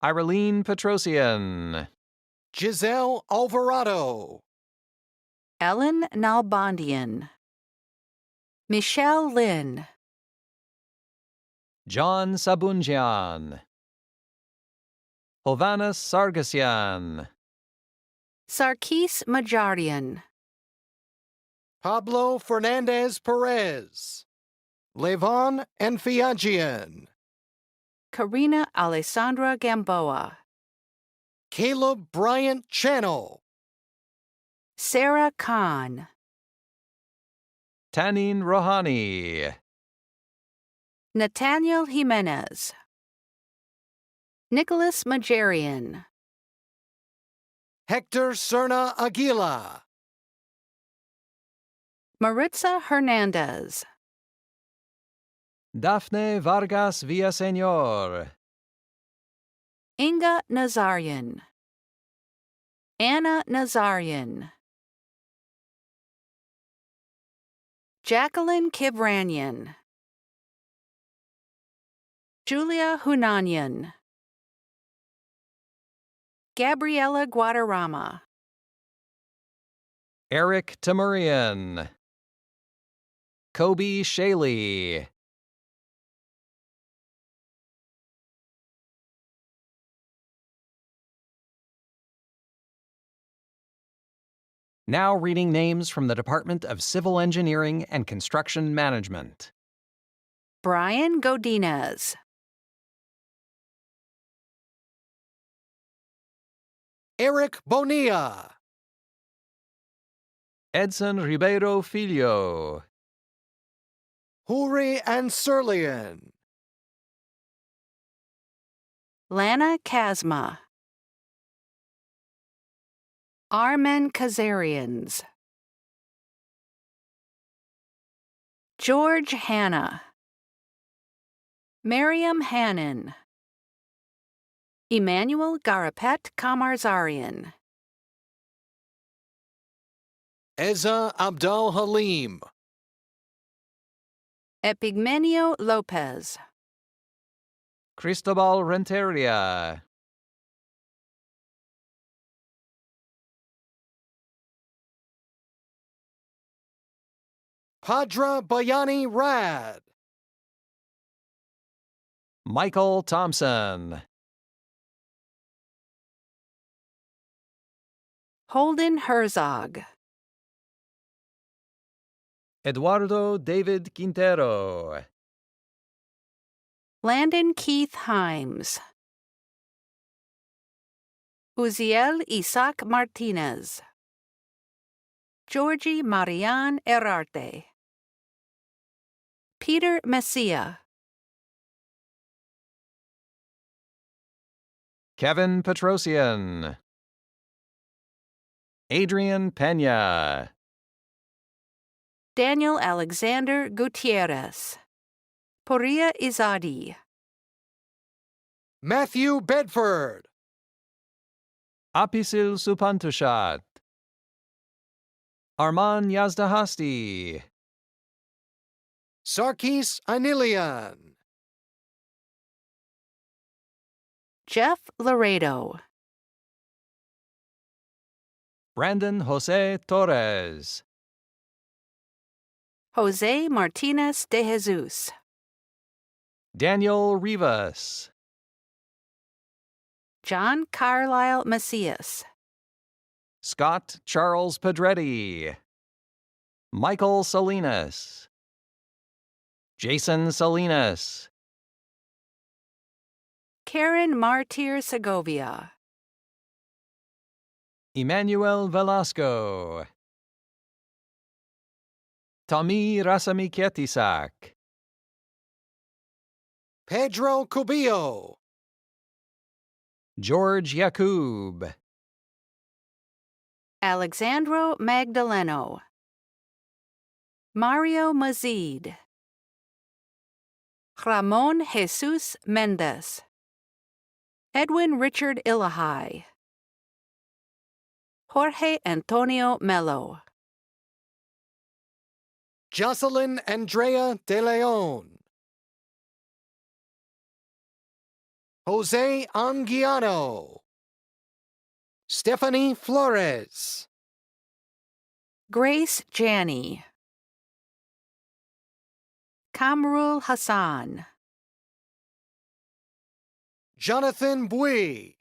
Irene Petrosian, Giselle Alvarado, Ellen Nalbandian, Michelle Lynn, John Sabunjian, Hovanas Sargasian, Sarkis Majarian, Pablo Fernandez Perez, Levon Enfiagian, Karina Alessandra Gamboa, Caleb Bryant Channel, Sarah Khan, Tanin Rohani, Nathaniel Jimenez, Nicholas Majarian, Hector Serna Aguila, Maritza Hernandez, Daphne Vargas Villaseñor, Inga Nazarian, Anna Nazarian, Jacqueline Kibranian, Julia Hunanian, Gabriela Guadarrama, Eric Tamurian, Kobe Shaley, Now reading names from the Department of Civil Engineering and Construction Management. Brian Godinez, Eric Bonilla, Edson Ribeiro Filho, Huri Anserlian, Lana Kazma, Armen Kazarians, George Hanna, Miriam Hannon, Emmanuel Garapet Kamarzarian, Eza Abdal Halim, Epigmenio Lopez, Cristobal Renteria, Padra Bayani Rad, Michael Thompson, Holden Herzog, Eduardo David Quintero, Landon Keith Himes, Uziel Isaac Martinez, Georgie Marian Herarte, Peter Messia, Kevin Petrosian, Adrian Pena, Daniel Alexander Gutierrez, Poria Izadi, Matthew Bedford, Apisil Supantushat, Arman Yazdahasti, Sarkis Anilian, Jeff Laredo, Brandon Jose Torres, Jose Martinez de Jesus, Daniel Rivas, John Carlisle Macias, Scott Charles Pedretti, Michael Salinas, Jason Salinas, Karen Martir Segovia, Emmanuel Velasco, Tommy Rasamiketisak, Pedro Cubillo, George Yakub, Alexandro Magdaleno, Mario Mazid, Ramon Jesus Mendez, Edwin Richard Illahai, Jorge Antonio Melo, Jocelyn Andrea De Leon, Jose Anguiano, Stephanie Flores, Grace Janney, Kamrul Hassan, Jonathan Bui,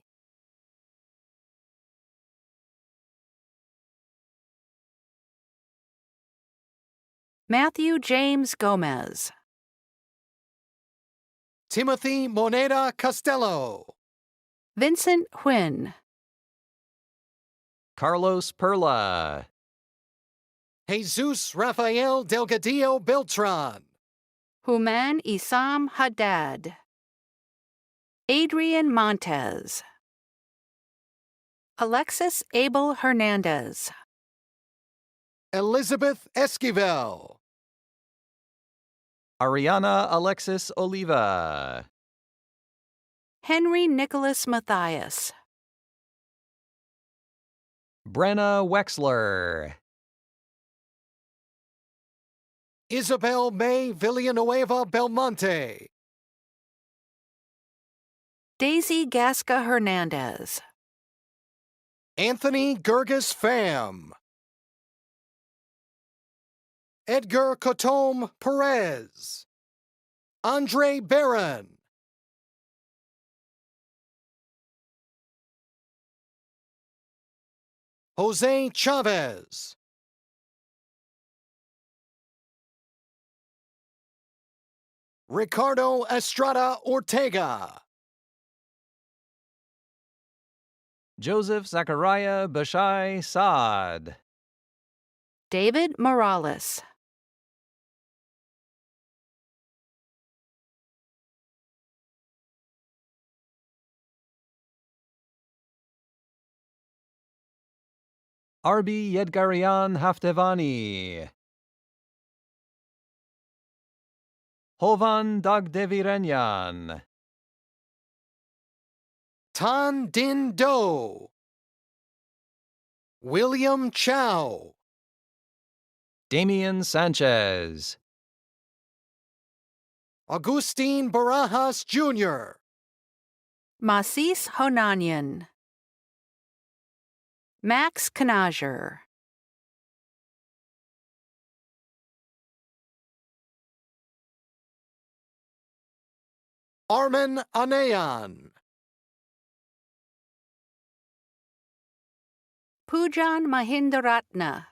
Matthew James Gomez, Timothy Moneda Costello, Vincent Huynh, Carlos Perla, Jesus Rafael Delgadillo Beltran, Human Isam Haddad, Adrian Montez, Alexis Abel Hernandez, Elizabeth Esquivel, Ariana Alexis Oliva, Henry Nicholas Matthias. Brenna Wexler. Isabel May Villanueva Belmonte. Daisy Gasca Hernandez. Anthony Gerges Pham. Edgar Cotom Perez. Andre Barron. Jose Chavez. Ricardo Estrada Ortega. Joseph Zachariah Bashai Saad. David Morales. Arbi Yedgarian Haftevani. Hovan Dagdevirenyan. Tan Din Do. William Chow. Damian Sanchez. Agustin Barajas Jr. Masis Honanian. Max Knager. Arman Anayan. Pujan Mahindaratna.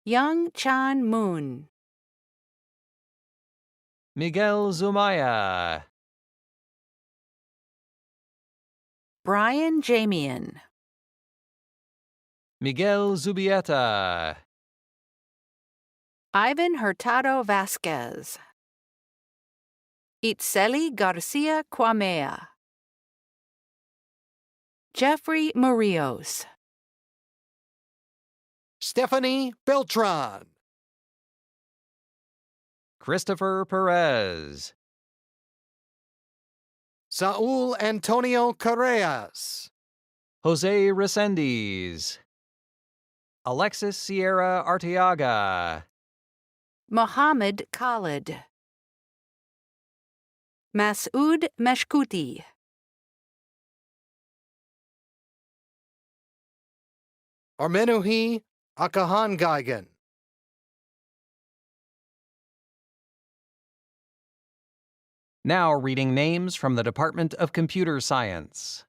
Young Chan Moon. Miguel Zumaya. Brian Jamian. Miguel Zubieta. Ivan Hurtado Vasquez. Itzeli Garcia Quamea. Jeffrey Murillos. Stephanie Beltran. Christopher Perez. Saul Antonio Correas. Jose Resendiz. Alexis Sierra Arteaga. Mohammed Khalid. Masoud Meshkuti. Armenuhi Akahan Geigen. Now reading names from the Department of Computer Science.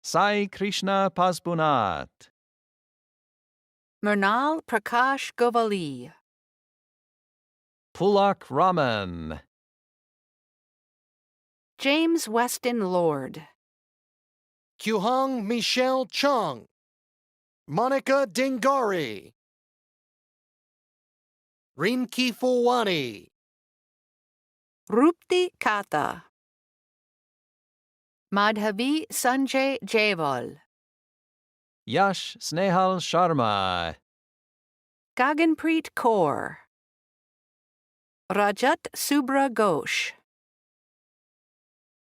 Sai Krishna Pasbunat. Mernal Prakash Govali. Pulak Raman. James Weston Lord. Kyuhong Michelle Chung. Monica Dingari. Rinki Fulwani. Rupti Kata. Madhavi Sanjay Jaival. Yash Snehal Sharma. Gaganpreet Kaur. Rajat Subra Ghosh.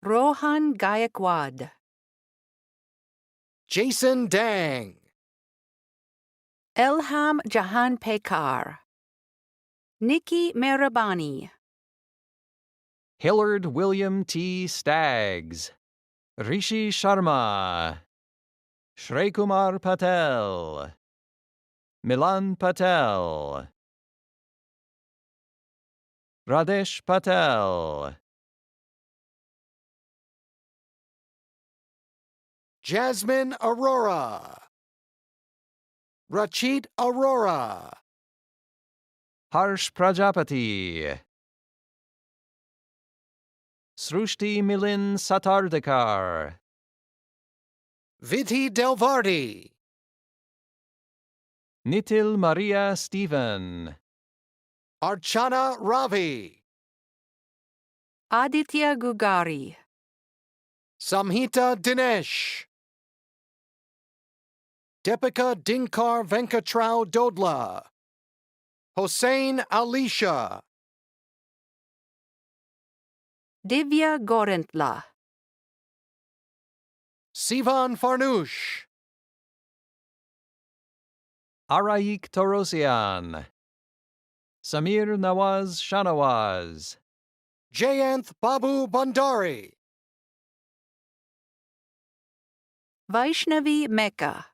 Rohan Gayakwad. Jason Dang. Elham Jahan Pekar. Nikki Merabani. Hillard William T. Staggs. Rishi Sharma. Shrey Kumar Patel. Milan Patel. Radesh Patel. Jasmine Aurora. Rachit Aurora. Harsh Prajapati. Srushti Milin Satardekar. Viti Delvardi. Nitil Maria Stephen. Archana Ravi. Aditya Gugari. Samhita Dinesh. Depika Dinkar Venkatrao Dodla. Hossein Alicia. Divya Gorentla. Sivan Farnoosh. Araik Torosian. Samir Nawaz Shanawaz. Jayanth Babu Bandari. Vaishnavi Mecca.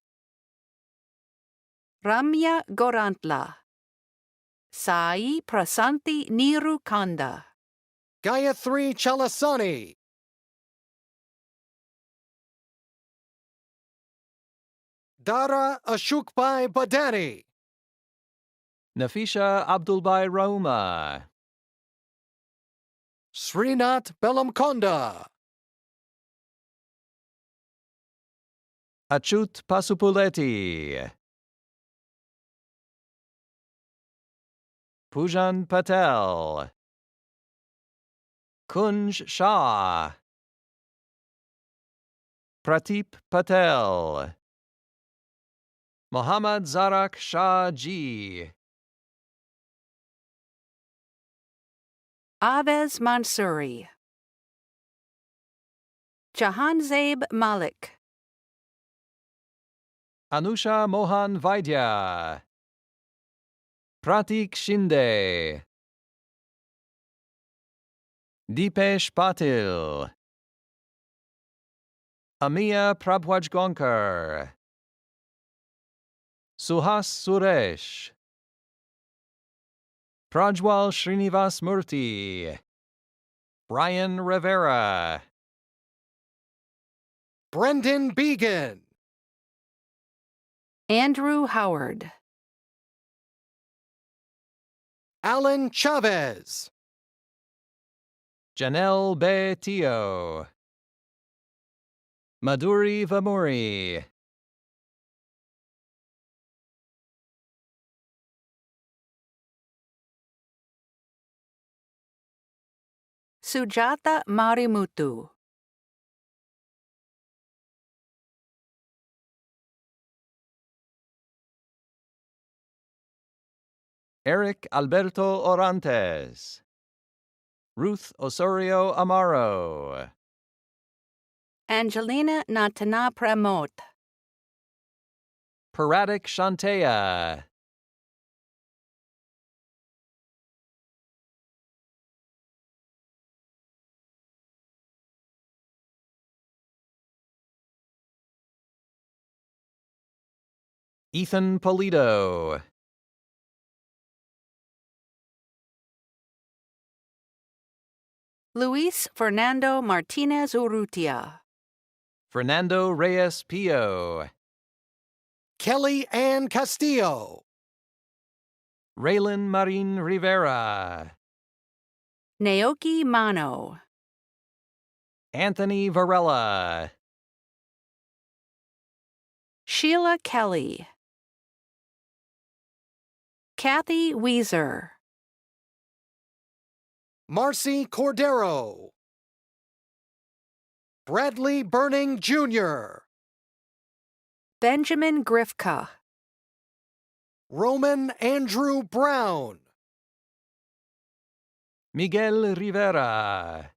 Ramya Gorantla. Sai Prasanthi Niru Kanda. Gayatri Chalasani. Dara Ashokbhai Badani. Nafisha Abdulbai Rauma. Srinath Belamkonda. Achut Pasupuleti. Pujan Patel. Kunj Shah. Prateep Patel. Mohammad Zarak Shah Ji. Avez Mansuri. Jahanzeb Malik. Anusha Mohan Vaidya. Pratik Shinde. Deepesh Patil. Amiya Prabhwajgonkar. Suhas Suresh. Prajwal Srinivas Murthy. Brian Rivera. Brendan Began. Andrew Howard. Alan Chavez. Janelle Betio. Madhuri Vamuri. Sujata Marimutu. Eric Alberto Orantes. Ruth Osorio Amaro. Angelina Natana Pramot. Paradik Shanteya. Ethan Polito. Luis Fernando Martinez Urrutia. Fernando Reyes Pio. Kelly Ann Castillo. Raylan Marin Rivera. Naoki Mano. Anthony Varela. Sheila Kelly. Kathy Weezer. Marcy Cordero. Bradley Burning Jr. Benjamin Grifka. Roman Andrew Brown. Miguel Rivera.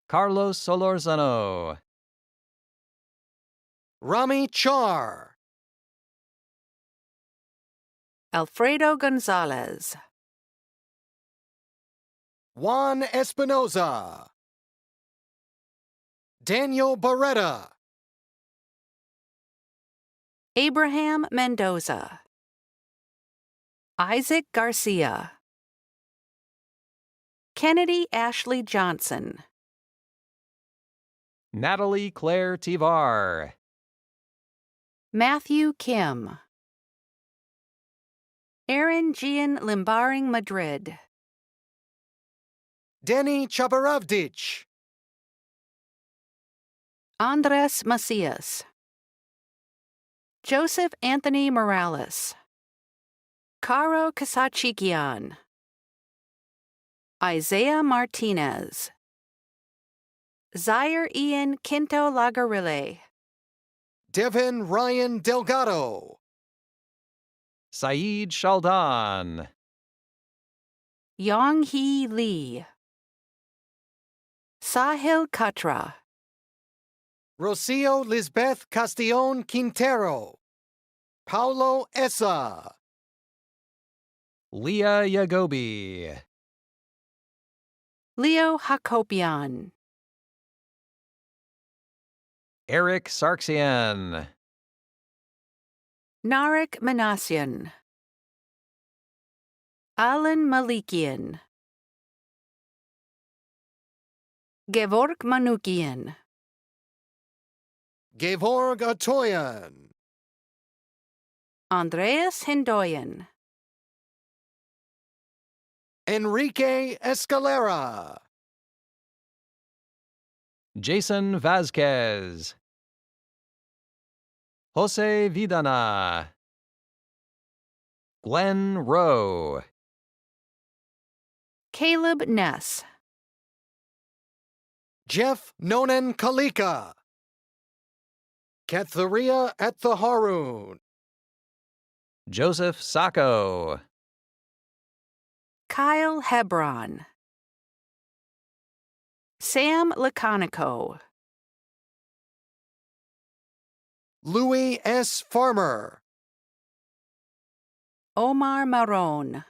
Carlos Solorzano. Rami Char. Alfredo Gonzalez. Juan Espinoza. Daniel Beretta. Abraham Mendoza. Isaac Garcia. Kennedy Ashley Johnson. Natalie Claire Tivar. Matthew Kim. Aaron Gian Limbaring Madrid. Denny Chabaravdich. Andres Macias. Joseph Anthony Morales. Caro Kasachikian. Isaiah Martinez. Zaire Ian Quinto Lagarille. Devin Ryan Delgado. Saeed Shaldan. Yong Hee Lee. Sahil Katra. Rocio Lisbeth Castillon Quintero. Paulo Essa. Leah Yagobi. Leo Hakopian. Eric Sarksian. Narek Manassian. Alan Malikian. Gevork Manukian. Gevorg Atoyan. Andreas Hindoyan. Enrique Escalera. Jason Vasquez. Jose Vidana. Glenn Rowe. Caleb Ness. Jeff Nonan Kalika. Katharia at the Haroon. Joseph Sacco. Kyle Hebron. Sam Laconico. Louis S. Farmer. Omar Marone.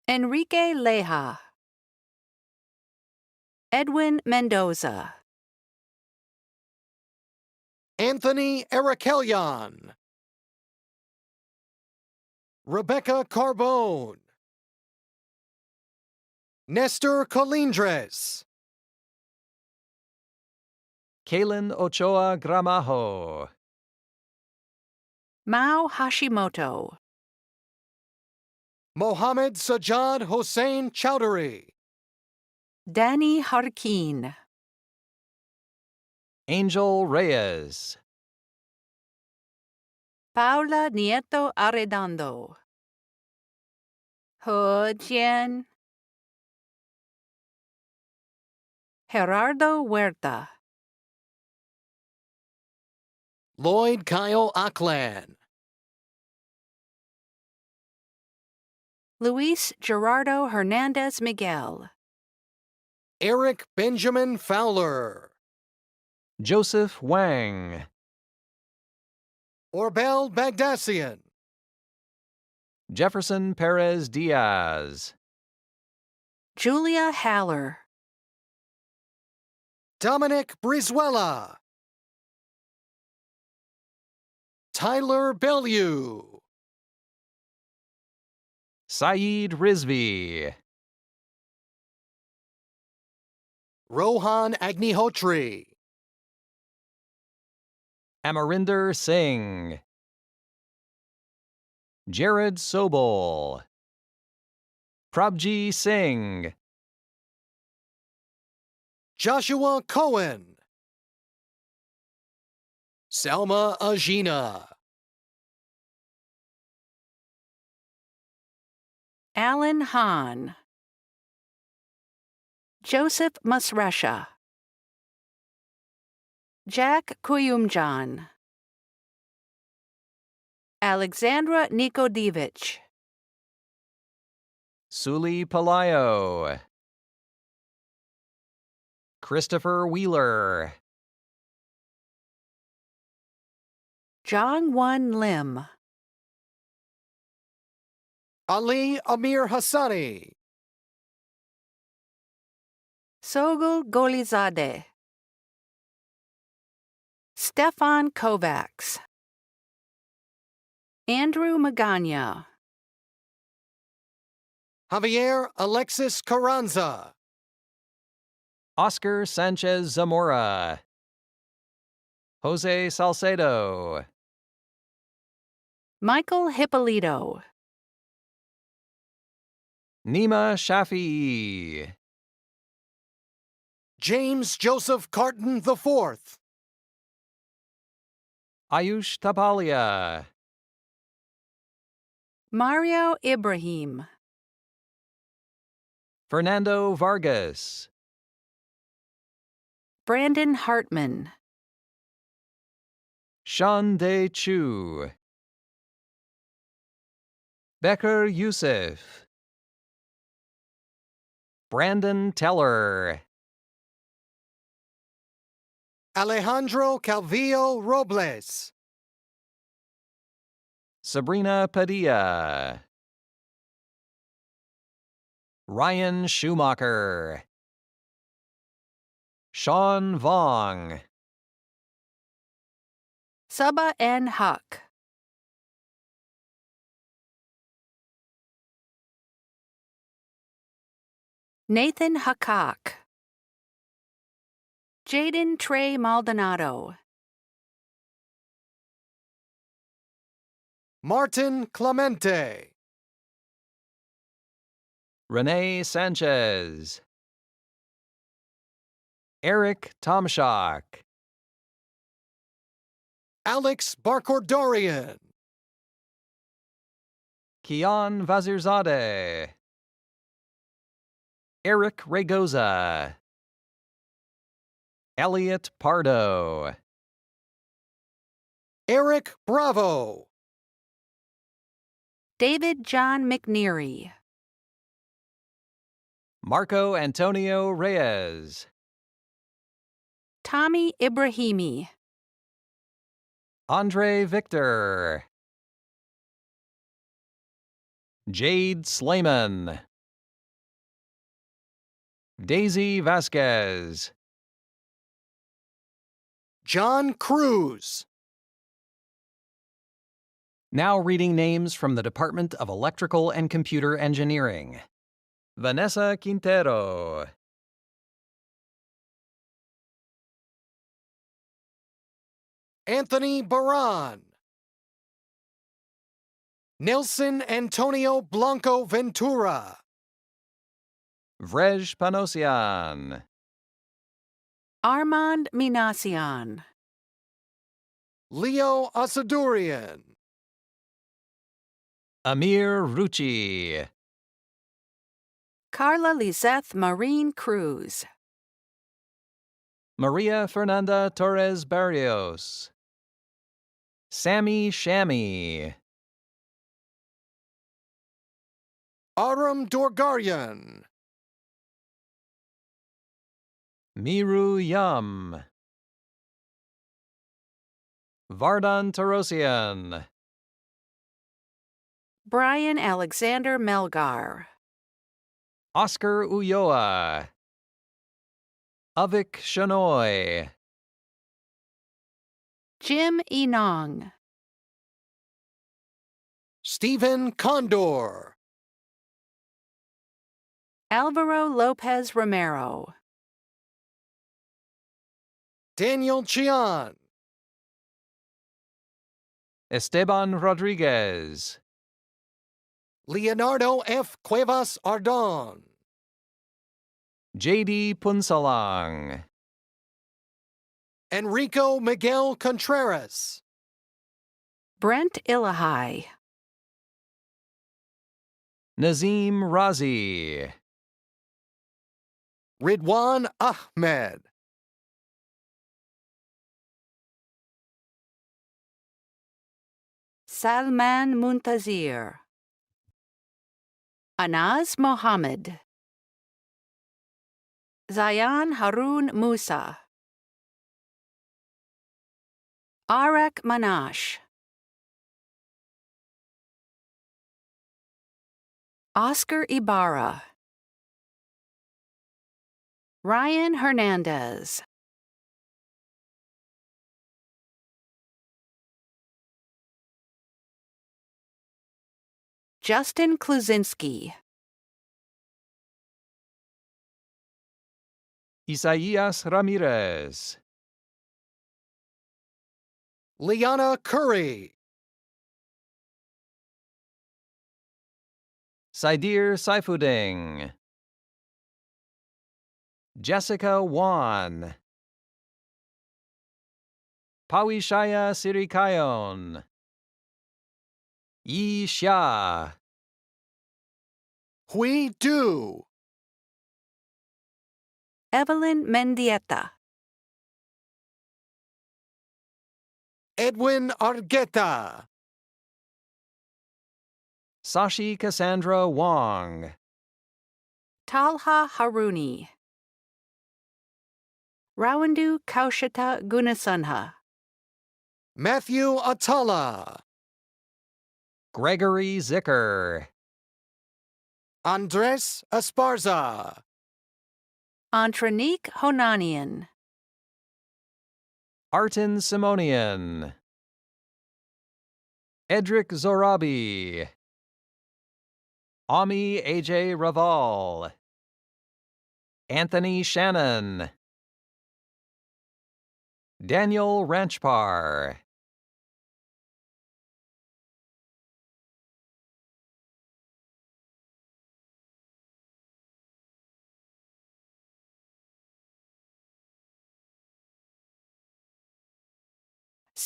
Enrique Leja. Edwin Mendoza. Anthony Erakelian. Rebecca Carbone. Nestor Colindres. Kaylin Ochoa Gramajo. Mao Hashimoto. Mohammed Sajjad Hossein Chowdhury. Danny Harkin. Angel Reyes. Paula Nieto Arredondo. He Jian. Gerardo Huerta. Lloyd Kyle Ackland. Luis Gerardo Hernandez Miguel. Eric Benjamin Fowler. Joseph Wang. Orbel Bagdasian. Jefferson Perez Diaz. Julia Haller. Dominic Brizuela. Tyler Bellew. Saeed Rizvi. Rohan Agnihotri. Amarinder Singh. Jared Sobol. Prabji Singh. Joshua Cohen. Selma Ajina. Alan Hahn. Joseph Masresha. Jack Kuyumjan. Alexandra Nikodevich. Suli Palayo. Christopher Wheeler. Jong Won Lim. Ali Amir Hassani. Sogul Golizade. Stefan Kovacs. Andrew Magana. Javier Alexis Carranza. Oscar Sanchez Zamora. Jose Salcedo. Michael Hippolito. Nima Shafi'i. James Joseph Carton IV. Ayush Tapalia. Mario Ibrahim. Fernando Vargas. Brandon Hartman. Shande Chu. Becker Youssef. Brandon Teller. Alejandro Calvillo Robles. Sabrina Padilla. Ryan Schumacher. Sean Vong. Saba N. Huck. Nathan Hakak. Jaden Trey Maldonado. Martin Clemente. Renee Sanchez. Eric Tomshock. Alex Barkordorian. Kian Vazirzadeh. Eric Regoza. Elliot Pardo. Eric Bravo. David John McNeary. Marco Antonio Reyes. Tommy Ibrahimi. Andre Victor. Jade Slayman. Daisy Vasquez. John Cruz. Now reading names from the Department of Electrical and Computer Engineering. Vanessa Quintero. Anthony Baran. Nelson Antonio Blanco Ventura. Vrej Panosian. Armand Minassian. Leo Asadurian. Amir Rucci. Carla Liseth Marine Cruz. Maria Fernanda Torres Barrios. Sammy Shammy. Aram Dorgarian. Miru Yum. Vardan Tarosian. Brian Alexander Melgar. Oscar Ulloa. Avik Shanoy. Jim Enong. Stephen Condor. Alvaro Lopez Romero. Daniel Chian. Esteban Rodriguez. Leonardo F. Cuevas Ardon. J.D. Punsalang. Enrico Miguel Contreras. Brent Illahai. Nazim Razi. Ridwan Ahmed. Salman Muntazir. Anaz Mohammed. Zayan Harun Musa. Arak Manash. Oscar Ibarra. Ryan Hernandez. Justin Kluzinski. Isaías Ramirez. Liana Curry. Saidir Saifuddin. Jessica Wan. Pawishaya Sirikayon. Yi Xia. Hui Du. Evelyn Mendieta. Edwin Argueta. Sashi Cassandra Wong. Talha Haruni. Rawandu Kaushita Gunasunha. Matthew Atala. Gregory Zicker. Andres Esparza. Antranik Honanian. Artin Simonian. Edric Zorabi. Ami AJ Raval. Anthony Shannon. Daniel Ranchpar.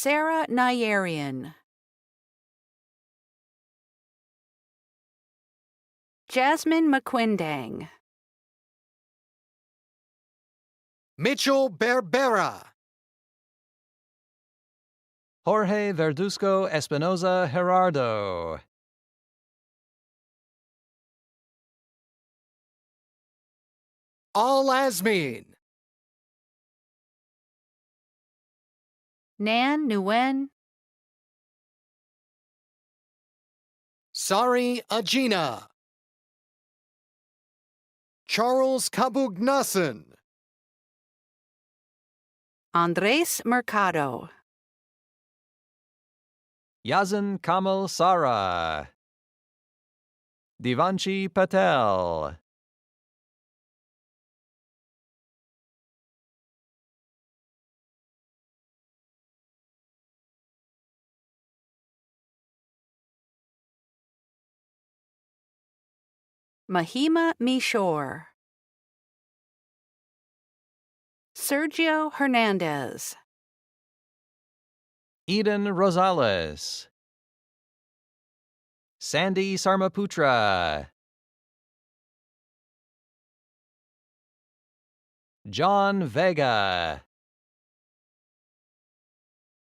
Sarah Nayarian. Jasmine McQuindang. Mitchell Berbera. Jorge Verduzco Espinoza Gerardo. Al Azmin. Nan Nguyen. Sari Agina. Charles Kabugnasan. Andres Mercado. Yazan Kamal Sara. Divanshi Patel. Mahima Mishore. Sergio Hernandez. Eden Rosales. Sandy Sarmaputra. John Vega.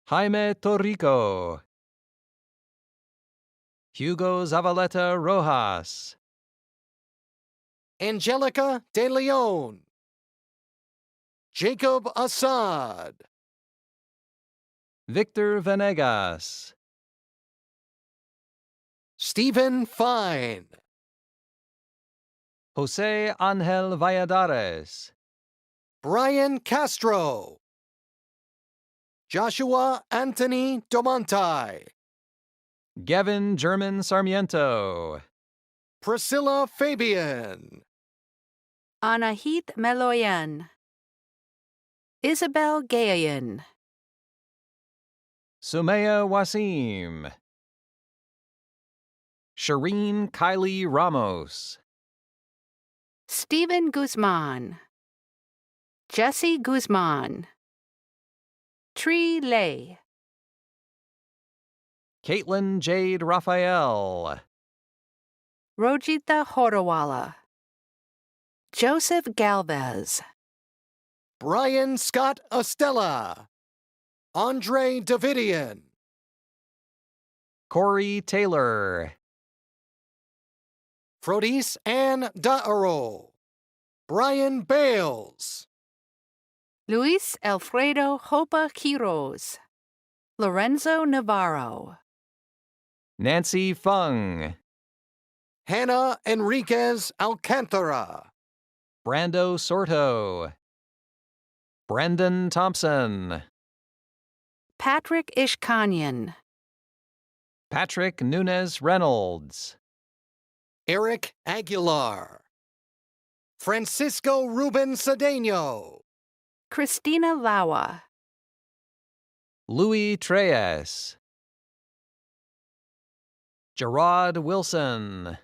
Jaime Torrico. Hugo Zavaleta Rojas. Angelica De Leon. Jacob Assad. Victor Venegas. Stephen Fine. Jose Angel Valladares. Brian Castro. Joshua Anthony Domontai. Gavin German Sarmiento. Priscilla Fabian. Anahit Meloyan. Isabel Gayan. Sumaya Wasim. Shireen Kylie Ramos. Stephen Guzman. Jesse Guzman. Tree Lay. Caitlin Jade Raphael. Rojita Horowala. Joseph Galvez. Brian Scott Estella. Andre Davidian. Corey Taylor. Frodis Ann Daaro. Brian Bales. Luis Alfredo Hopa Quiroz. Lorenzo Navarro. Nancy Fung. Hannah Enriquez Alcantara. Brando Sorto. Brendan Thompson. Patrick Ishkanyan. Patrick Nunez Reynolds. Eric Aguilar. Francisco Ruben Cedeno. Christina Lawa. Louis Treyes. Gerard Wilson.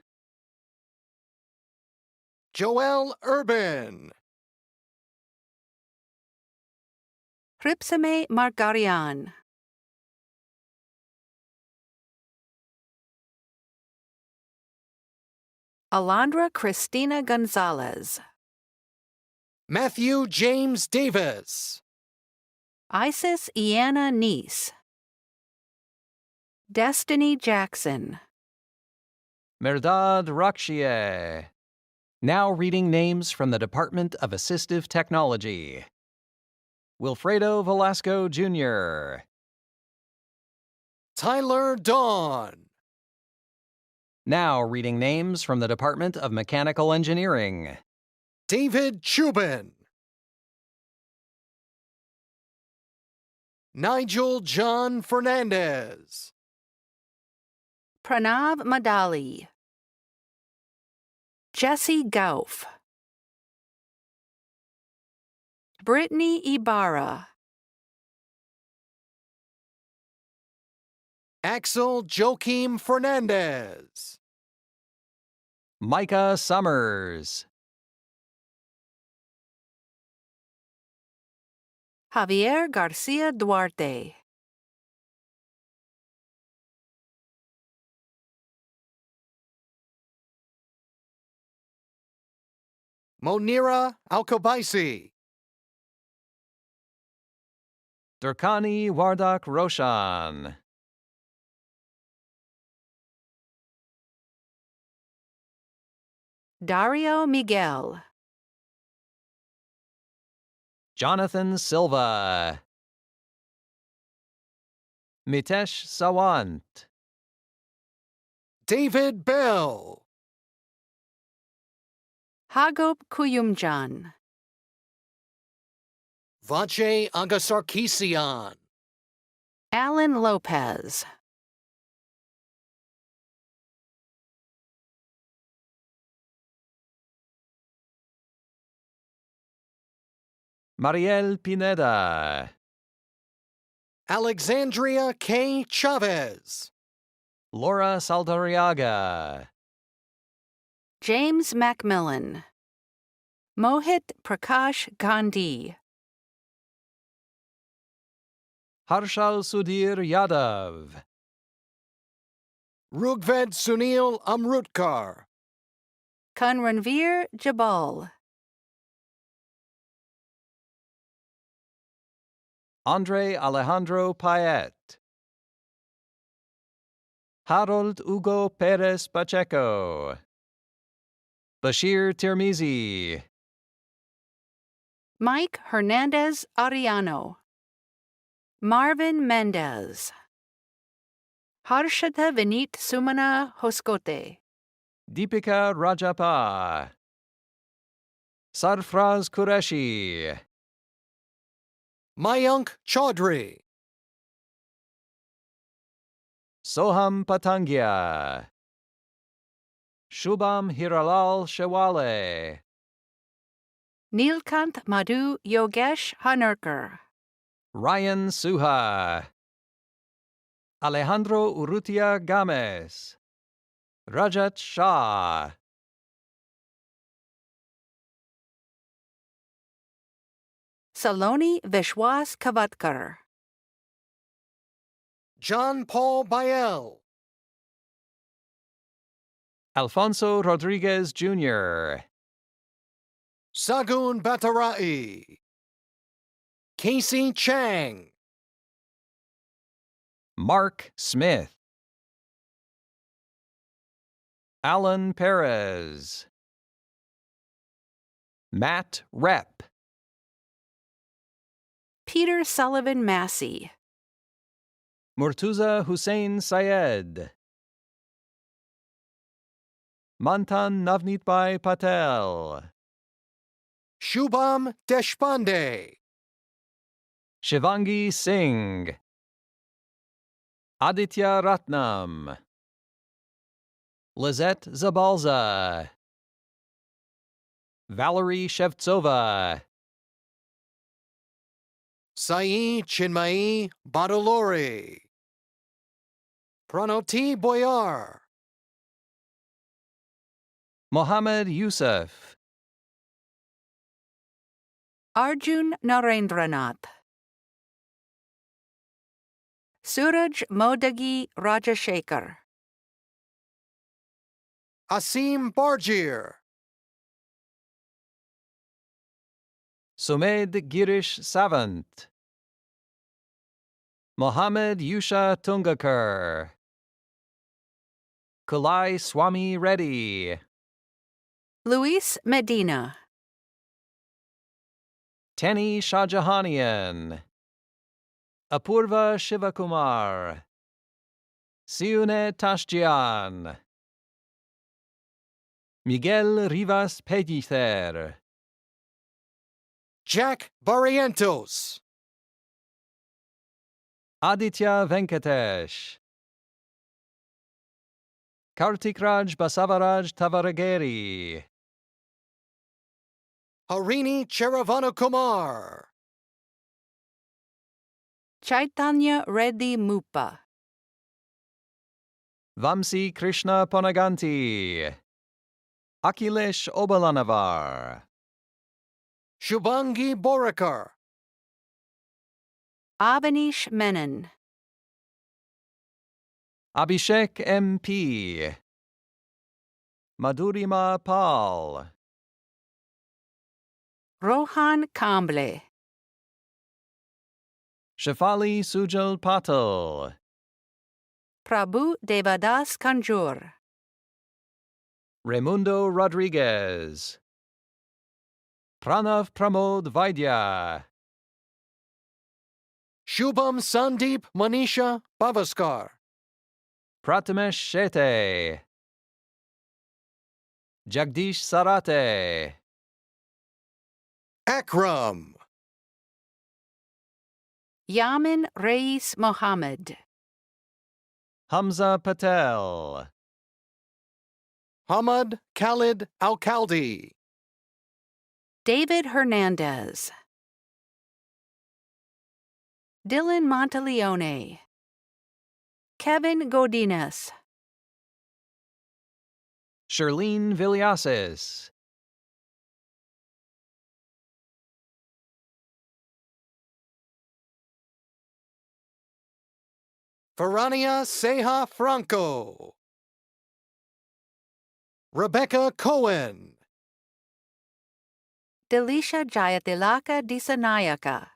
Joel Urban. Hripsame Margarian. Alondra Cristina Gonzalez. Matthew James Davis. Isis Iana Neese. Destiny Jackson. Merdad Rakshie. Now reading names from the Department of Assistive Technology. Wilfredo Velasco Jr. Tyler Dawn. Now reading names from the Department of Mechanical Engineering. David Chubin. Nigel John Fernandez. Pranav Madali. Jesse Gauff. Brittany Ibarra. Axel Joachim Fernandez. Micah Summers. Javier Garcia Duarte. Monira Alkobaisi. Durkani Wardak Roshan. Dario Miguel. Jonathan Silva. Mitesh Sawant. David Bell. Hagop Kuyumjan. Vache Agasarkisian. Alan Lopez. Mariel Pineda. Alexandria K. Chavez. Laura Saldariaga. James Macmillan. Mohit Prakash Gandhi. Harshal Sudhir Yadav. Rugved Sunil Amrutkar. Kanranveer Jabal. Andre Alejandro Payet. Harold Hugo Perez Pacheco. Bashir Tirmizi. Mike Hernandez Ariano. Marvin Mendez. Harshada Vinit Sumana Hoskote. Deepika Rajappa. Sarfraz Qureshi. Mayank Chaudhry. Soham Patangia. Shubham Hiralal Shewale. Nilkant Madhu Yogesh Hanurkar. Ryan Suha. Alejandro Urrutia Games. Rajat Shah. Saloni Vishwas Kavatkar. John Paul Bael. Alfonso Rodriguez Jr. Sagun Batarai. Casey Chang. Mark Smith. Alan Perez. Matt Rep. Peter Sullivan Massey. Murtuza Hussein Syed. Mantan Navneetbhai Patel. Shubham Deshpande. Shivangi Singh. Aditya Ratnam. Lizette Zabalza. Valerie Shevtsova. Sai Chinmai Badalori. Pranoti Boyar. Mohammed Yusuf. Arjun Narendranath. Suraj Modagi Rajashekar. Asim Barjir. Sumed Girish Savant. Mohammed Yusha Tungakar. Kulai Swami Reddy, Luis Medina, Tani Shahjahanian, Apurva Shivakumar, Siune Tashjian, Miguel Rivas Pellicer, Jack Barrientos, Aditya Venkatesh, Kartikraj Basavaraj Tavarageri, Harini Cheravanakumar, Chaitanya Reddy Mupa, Vamsi Krishna Ponaganti, Akhilesh Obalanavar, Shubhangi Borakar, Avanish Menon, Abhishek MP, Madhurima Pal, Rohan Kamble, Shafali Sujal Patil, Prabhu Devadas Kanjur, Raimundo Rodriguez, Pranav Pramod Vaidya, Shubham Sandeep Manisha Bavaskar, Pratamesh Shethe, Jagdish Sarate, Akram, Yamin Reis Mohammed, Hamza Patel, Hamad Khalid Alkaldi, David Hernandez, Dylan Monteleone, Kevin Godinez, Charlene Viliasis, Farania Seha Franco, Rebecca Cohen, Delisha Jayatilaka Disanayaka,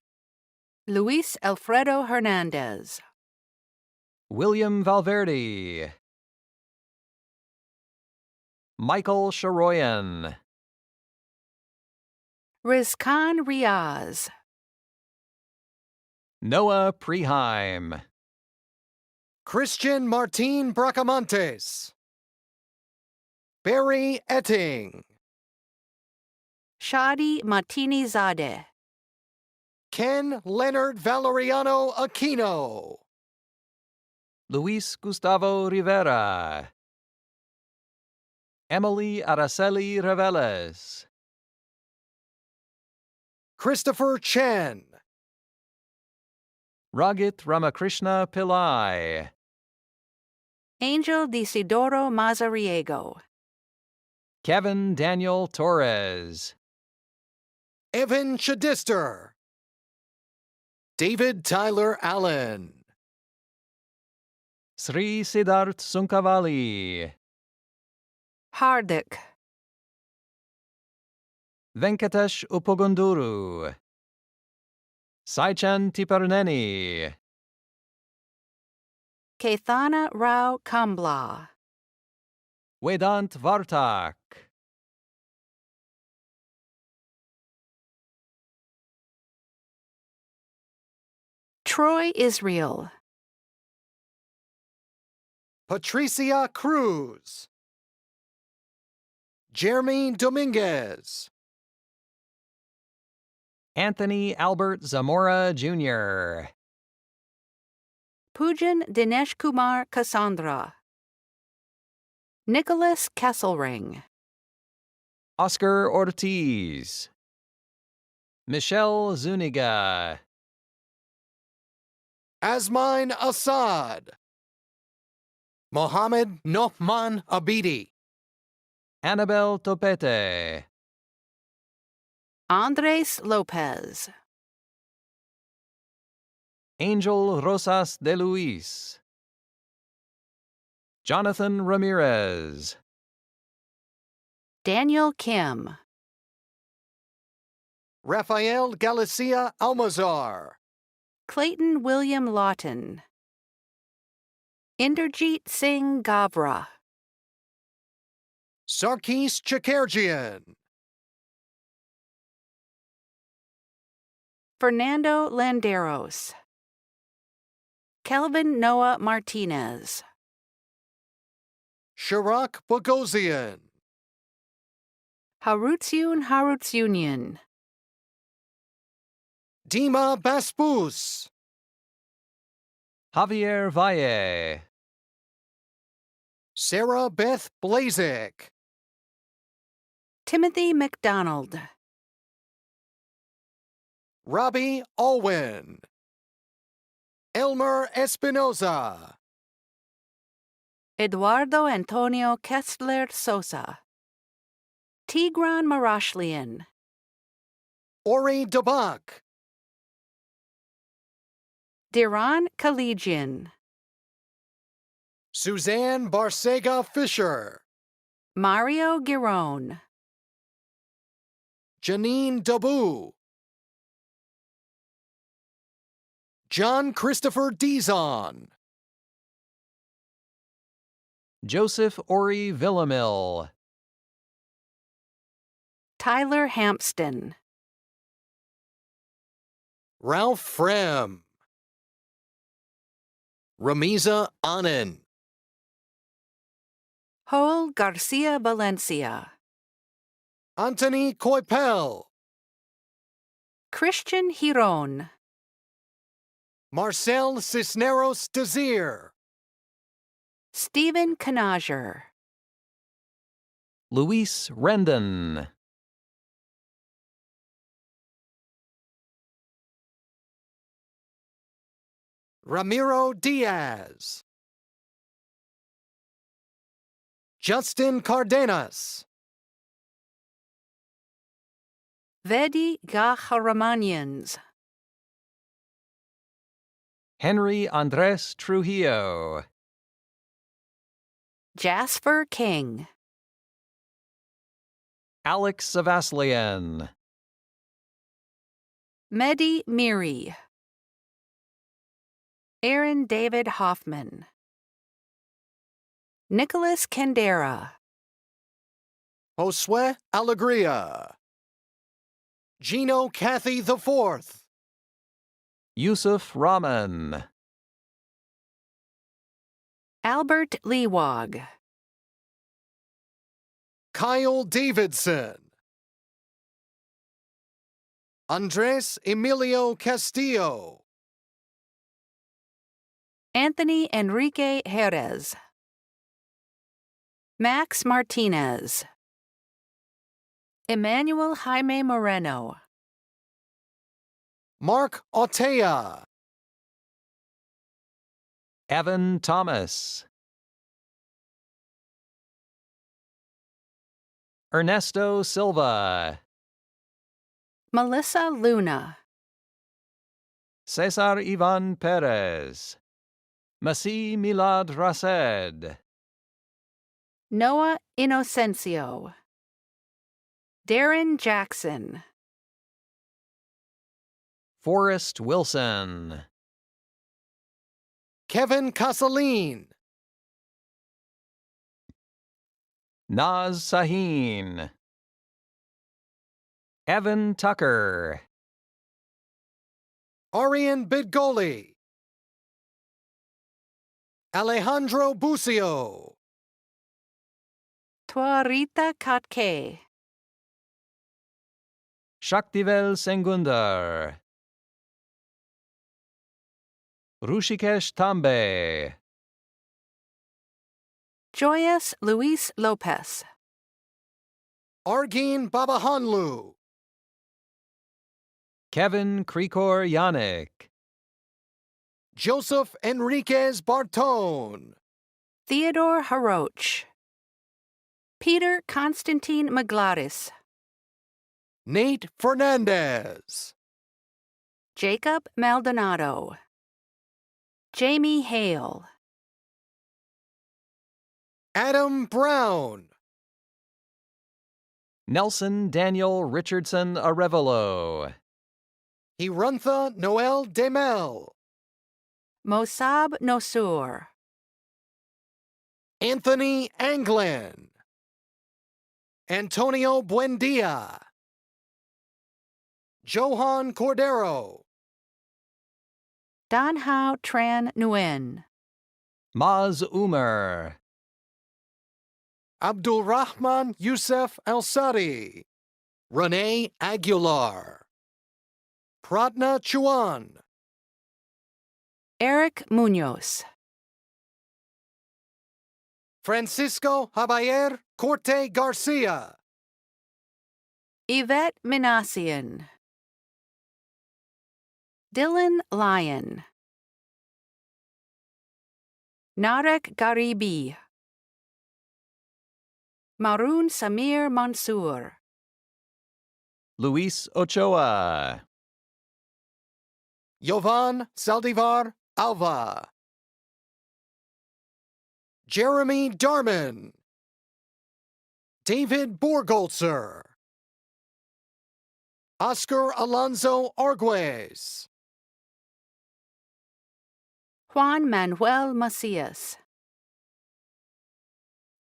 Luis Alfredo Hernandez, William Valverde, Michael Sharoyan, Rizkan Riaz, Noah Preheim, Christian Martin Bracamontes, Barry Etting, Shadi Martini Zadeh, Ken Leonard Valeriano Aquino, Luis Gustavo Rivera, Emily Araceli Reveles, Christopher Chen, Ragit Ramakrishna Pillai, Angel Disidoro Mazariego, Kevin Daniel Torres, Evan Chadister, David Tyler Allen, Sri Siddharth Sunkavali, Hardik, Venkatesh Upogunduru, Saichan Tiparneni, Kaithana Rao Kambla, Vedant Vartak, Troy Israel, Patricia Cruz, Jeremy Dominguez, Anthony Albert Zamora Jr., Pujan Dinesh Kumar Cassandra, Nicholas Kesselring, Oscar Ortiz, Michelle Zuniga, Asmine Assad, Mohammed Nohman Abidi, Annabelle Topete, Andres Lopez, Angel Rosas de Luis, Jonathan Ramirez, Daniel Kim, Rafael Galicia Almazar, Clayton William Lawton, Inderjeet Singh Gavra, Sarkis Chakerjian. Fernando Landeros. Kelvin Noah Martinez. Shirak Bogosian. Harutsyun. Dima Baspus. Javier Valle. Sarah Beth Blazik. Timothy McDonald. Robbie Alwyn. Elmer Espinoza. Eduardo Antonio Kessler Sosa. Tigran Marashlian. Ori Dabak. Diran Kalijian. Suzanne Barcega Fisher. Mario Giron. Janine Dabu. John Christopher Dizon. Joseph Ori Villamil. Tyler Hampston. Ralph Frem. Ramiza Anan. Joel Garcia Valencia. Anthony Coipel. Christian Hiron. Marcel Cisneros Desir. Stephen Kanager. Luis Rendon. Ramiro Diaz. Justin Cardenas. Vedi Gaharamanians. Henry Andres Trujillo. Jasper King. Alex Savaslian. Mehdi Miri. Aaron David Hoffman. Nicholas Kendera. Josue Alegria. Gino Cathy IV. Yusuf Rahman. Albert Leewog. Kyle Davidson. Andres Emilio Castillo. Anthony Enrique Jerez. Max Martinez. Emmanuel Jaime Moreno. Mark Otea. Evan Thomas. Ernesto Silva. Melissa Luna. Cesar Ivan Perez. Masi Milad Rased. Noah Inocencio. Darren Jackson. Forrest Wilson. Kevin Casaline. Naz Sahin. Evan Tucker. Arian Bidgoli. Alejandro Bucio. Tuarita Katke. Shaktivel Sengundar. Rushikesh Tambe. Joyous Luis Lopez. Argin Babahanlu. Kevin Krikor Yannick. Joseph Enriquez Bartone. Theodore Haroch. Peter Constantine Maglaris. Nate Fernandez. Jacob Maldonado. Jamie Hale. Adam Brown. Nelson Daniel Richardson Arevalo. Hirantha Noel Demel. Mosab Nosur. Anthony Anglin. Antonio Buendia. Johan Cordero. Danhao Tran Nguyen. Maz Umar. Abdulrahman Youssef Al-Sadi. Renee Aguilar. Pratna Chuan. Eric Munoz. Francisco Javier Corte Garcia. Yvette Minassian. Dylan Lyon. Narek Garibi. Maroon Samir Mansour. Luis Ochoa. Yovan Saldivar Alva. Jeremy Darman. David Borgolzer. Oscar Alonso Arguez. Juan Manuel Macias.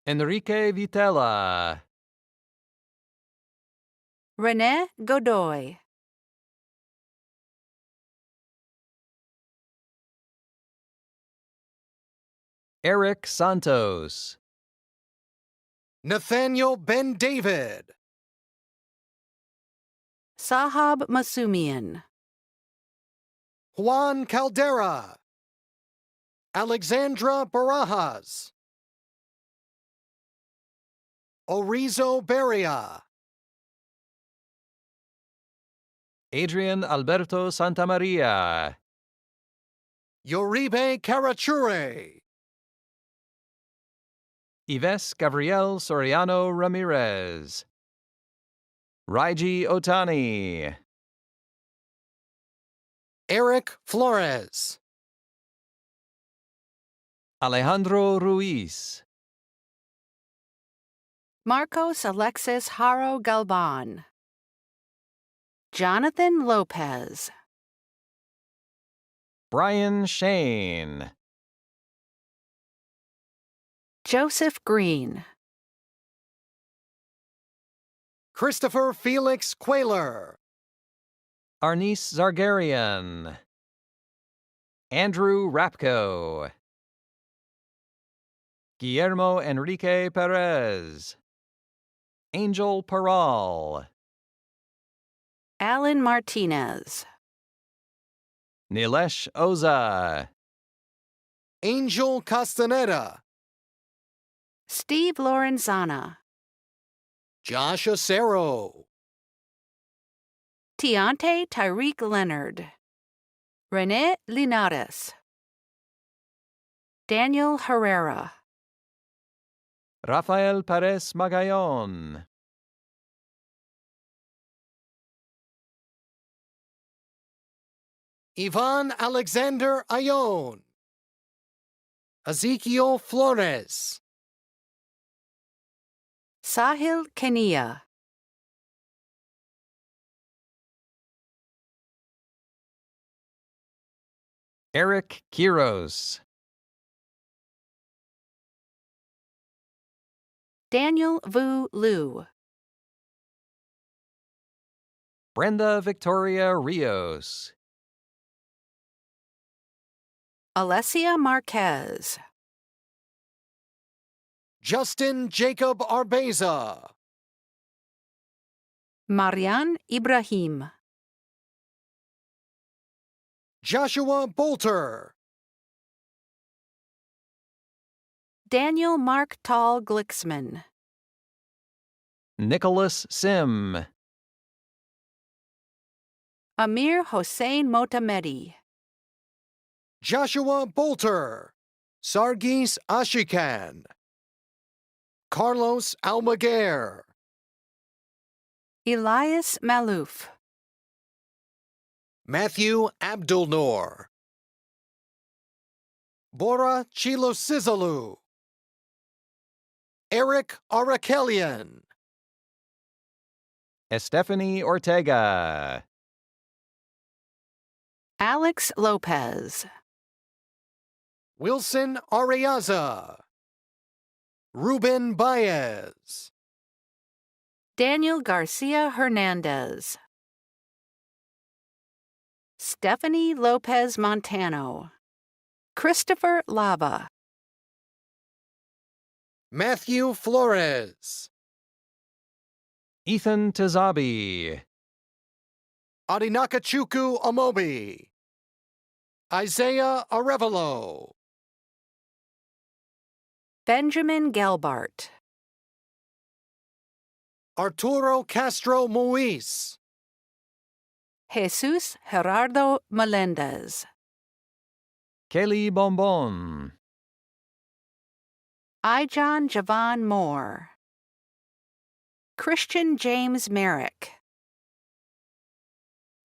Enrique Vitela. Rene Godoy. Eric Santos. Nathaniel Ben David. Sahab Masumian. Juan Caldera. Alexandra Barajas. Orizo Beria. Adrian Alberto Santamaria. Yoribe Carachure. Ives Gabriel Soriano Ramirez. Raiji Otani. Eric Flores. Alejandro Ruiz. Marcos Alexis Haro Galban. Jonathan Lopez. Brian Shane. Joseph Green. Christopher Felix Quayler. Arnis Zargarian. Andrew Rapko. Guillermo Enrique Perez. Angel Paral. Alan Martinez. Nilesh Oza. Angel Castaneda. Steve Lorenzana. Josh Acero. Tiante Tyreek Leonard. Rene Linares. Daniel Herrera. Rafael Perez Magayon. Ivan Alexander Ayon. Ezekiel Flores. Sahil Kenia. Eric Quiros. Daniel Vu Liu. Brenda Victoria Rios. Alessia Marquez. Justin Jacob Arbeza. Marian Ibrahim. Joshua Bolter. Daniel Mark Tall Glicksman. Nicholas Sim. Amir Hossein Motamedi. Joshua Bolter. Sargis Ashikan. Carlos Almaguer. Elias Malouf. Matthew Abdulnor. Bora Chilosizalu. Eric Arakelian. Estefany Ortega. Alex Lopez. Wilson Ariaza. Ruben Baez. Daniel Garcia Hernandez. Stephanie Lopez Montano. Christopher Lava. Matthew Flores. Ethan Tazabi. Adinakachuku Amobi. Isaiah Arevalo. Benjamin Gelbart. Arturo Castro Muiz. Jesus Gerardo Melendez. Kelly Bonbon. Ijon Javon Moore. Christian James Merrick.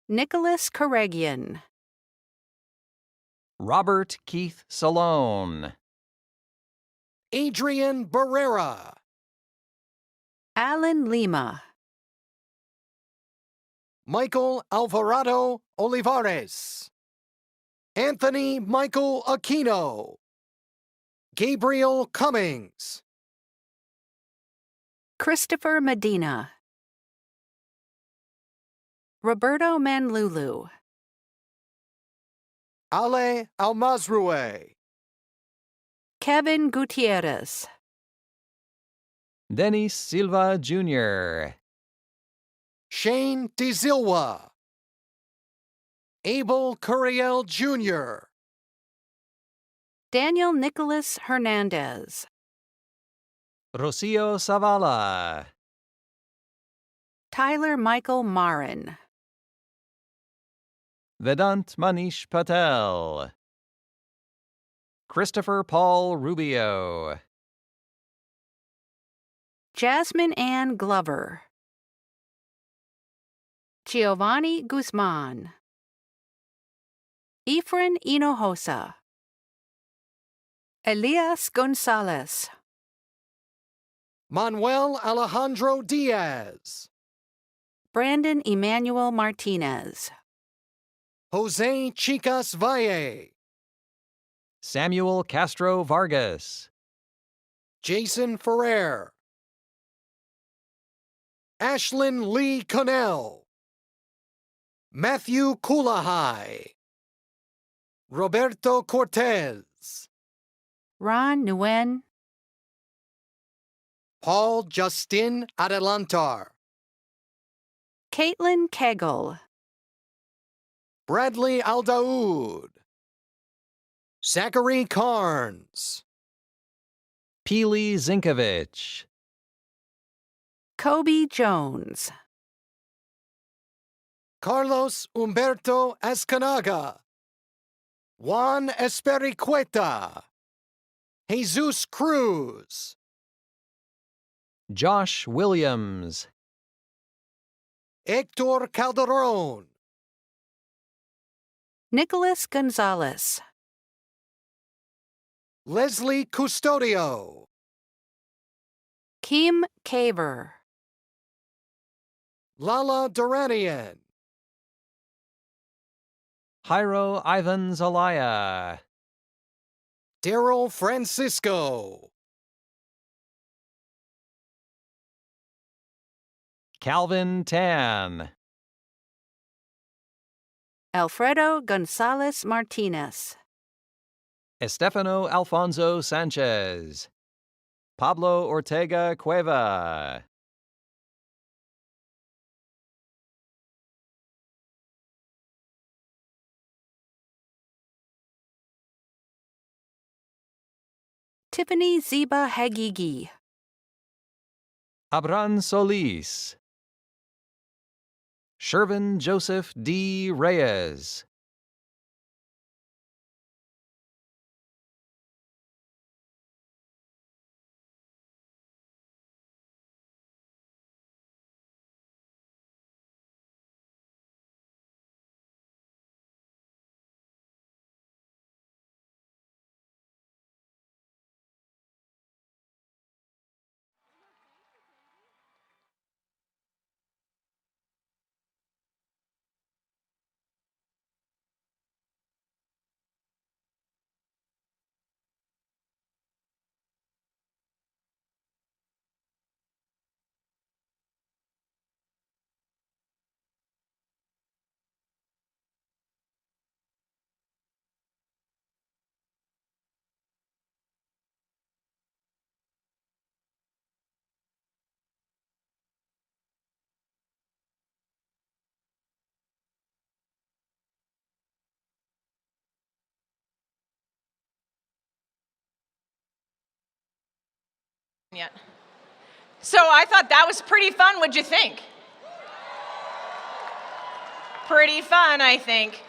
Nicholas Karegian. Robert Keith Salone. Adrian Barrera. Alan Lima. Michael Alvarado Olivares. Anthony Michael Aquino. Gabriel Cummings. Christopher Medina. Roberto Manlulu. Ale Almazrue. Kevin Gutierrez. Denis Silva Jr. Shane DeZilwa. Abel Curiel Jr. Daniel Nicholas Hernandez. Rocio Zavala. Tyler Michael Marin. Vedant Manish Patel. Christopher Paul Rubio. Jasmine Ann Glover. Giovanni Guzman. Efren Hinojosa. Elias Gonzalez. Manuel Alejandro Diaz. Brandon Emmanuel Martinez. Jose Chicas Valle. Samuel Castro Vargas. Jason Ferrer. Ashlyn Lee Connell. Matthew Kulahai. Roberto Cortez. Ron Nguyen. Paul Justin Adelantar. Caitlin Kegel. Bradley Aldaoud. Zachary Carnes. Pili Zinkovich. Kobe Jones. Carlos Humberto Escanaga. Juan Espericueta. Jesus Cruz. Josh Williams. Hector Calderon. Nicholas Gonzalez. Leslie Custodio. Kim Caver. Lala Duranian. Jairo Ivan Zelaya. Daryl Francisco. Calvin Tan. Alfredo Gonzalez Martinez. Estefano Alfonso Sanchez. Pablo Ortega Cueva. Tiffany Ziba Hagigi. Abran Solis. Shervin Joseph D. Reyes. yet. So I thought that was pretty fun. What'd you think? Pretty fun, I think.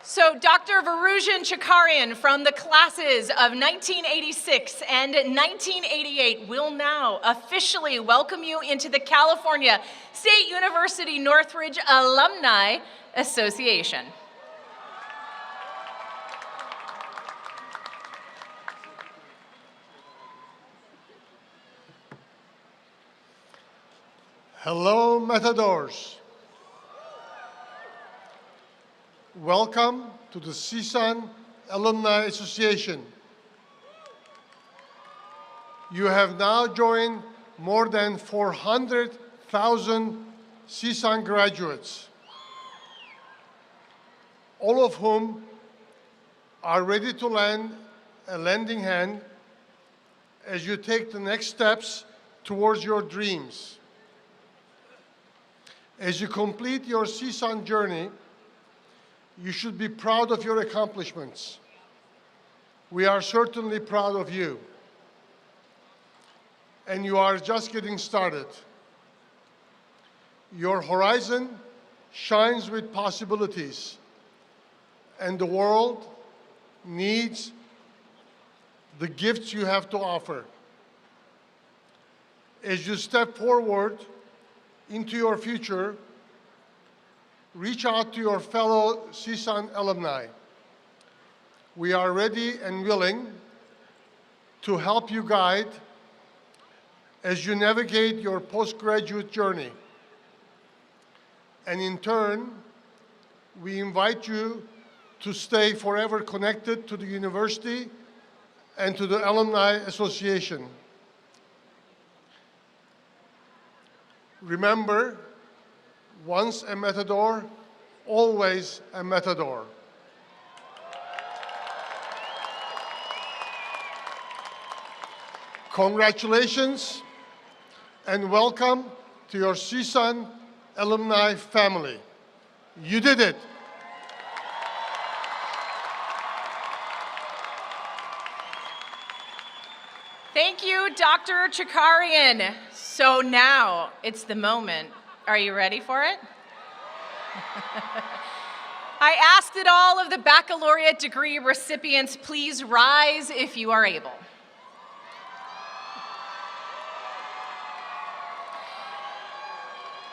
So Dr. Varuzhan Chakarian from the classes of 1986 and 1988 will now officially welcome you into the California State University Northridge Alumni Association. Hello, Matadors. Welcome to the CSUN Alumni Association. You have now joined more than 400,000 CSUN graduates, all of whom are ready to lend a lending hand as you take the next steps towards your dreams. As you complete your CSUN journey, you should be proud of your accomplishments. We are certainly proud of you. And you are just getting started. Your horizon shines with possibilities, and the world needs the gifts you have to offer. As you step forward into your future, reach out to your fellow CSUN alumni. We are ready and willing to help you guide as you navigate your postgraduate journey. And in turn, we invite you to stay forever connected to the university and to the Alumni Association. Remember, once a Matador, always a Matador. Congratulations and welcome to your CSUN alumni family. You did it. Thank you, Dr. Chakarian. So now it's the moment. Are you ready for it? I ask that all of the baccalaureate degree recipients please rise if you are able.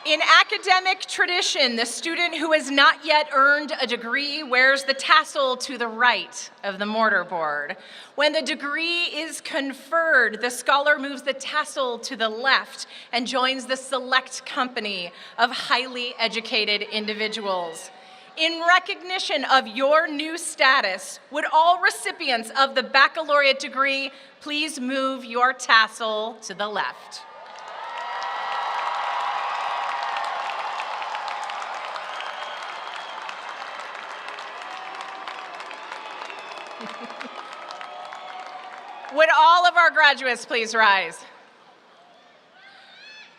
In academic tradition, the student who has not yet earned a degree wears the tassel to the right of the mortarboard. When the degree is conferred, the scholar moves the tassel to the left and joins the select company of highly educated individuals. In recognition of your new status, would all recipients of the baccalaureate degree please move your tassel to the left? Would all of our graduates please rise?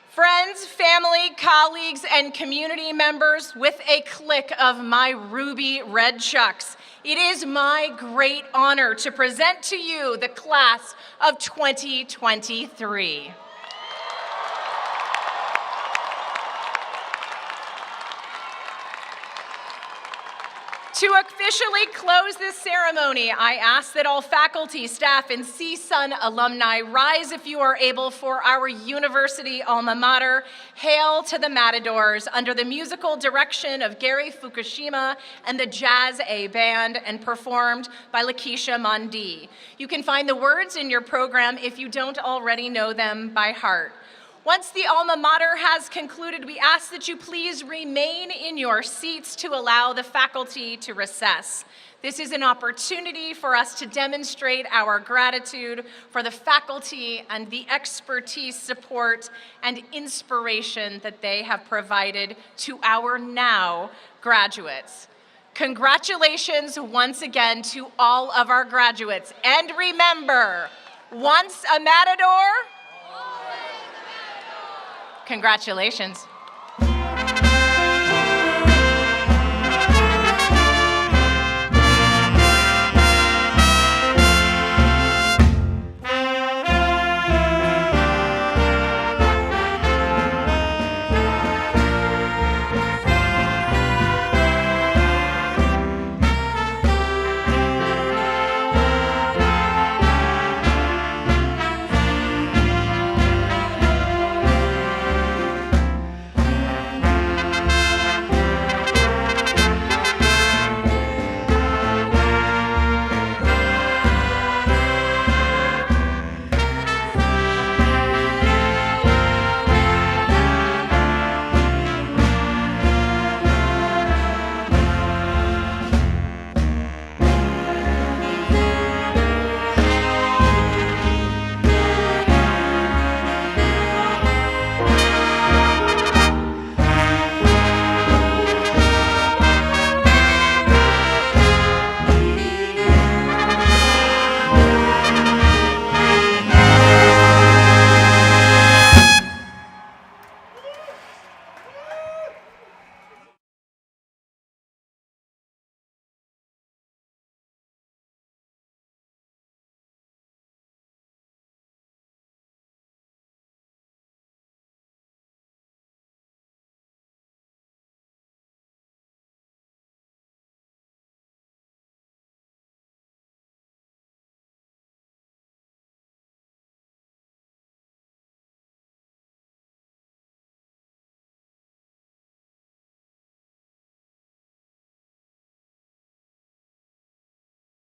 Friends, family, colleagues, and community members, with a click of my ruby red chucks, it is my great honor to present to you the class of 2023. To officially close this ceremony, I ask that all faculty, staff, and CSUN alumni rise if you are able for our university alma mater, Hail to the Matadors, under the musical direction of Gary Fukushima and the Jazz A Band, and performed by Lakeisha Mondi. You can find the words in your program if you don't already know them by heart. Once the alma mater has concluded, we ask that you please remain in your seats to allow the faculty to recess. This is an opportunity for us to demonstrate our gratitude for the faculty and the expertise, support, and inspiration that they have provided to our now graduates. Congratulations once again to all of our graduates. And remember, once a Matador, congratulations.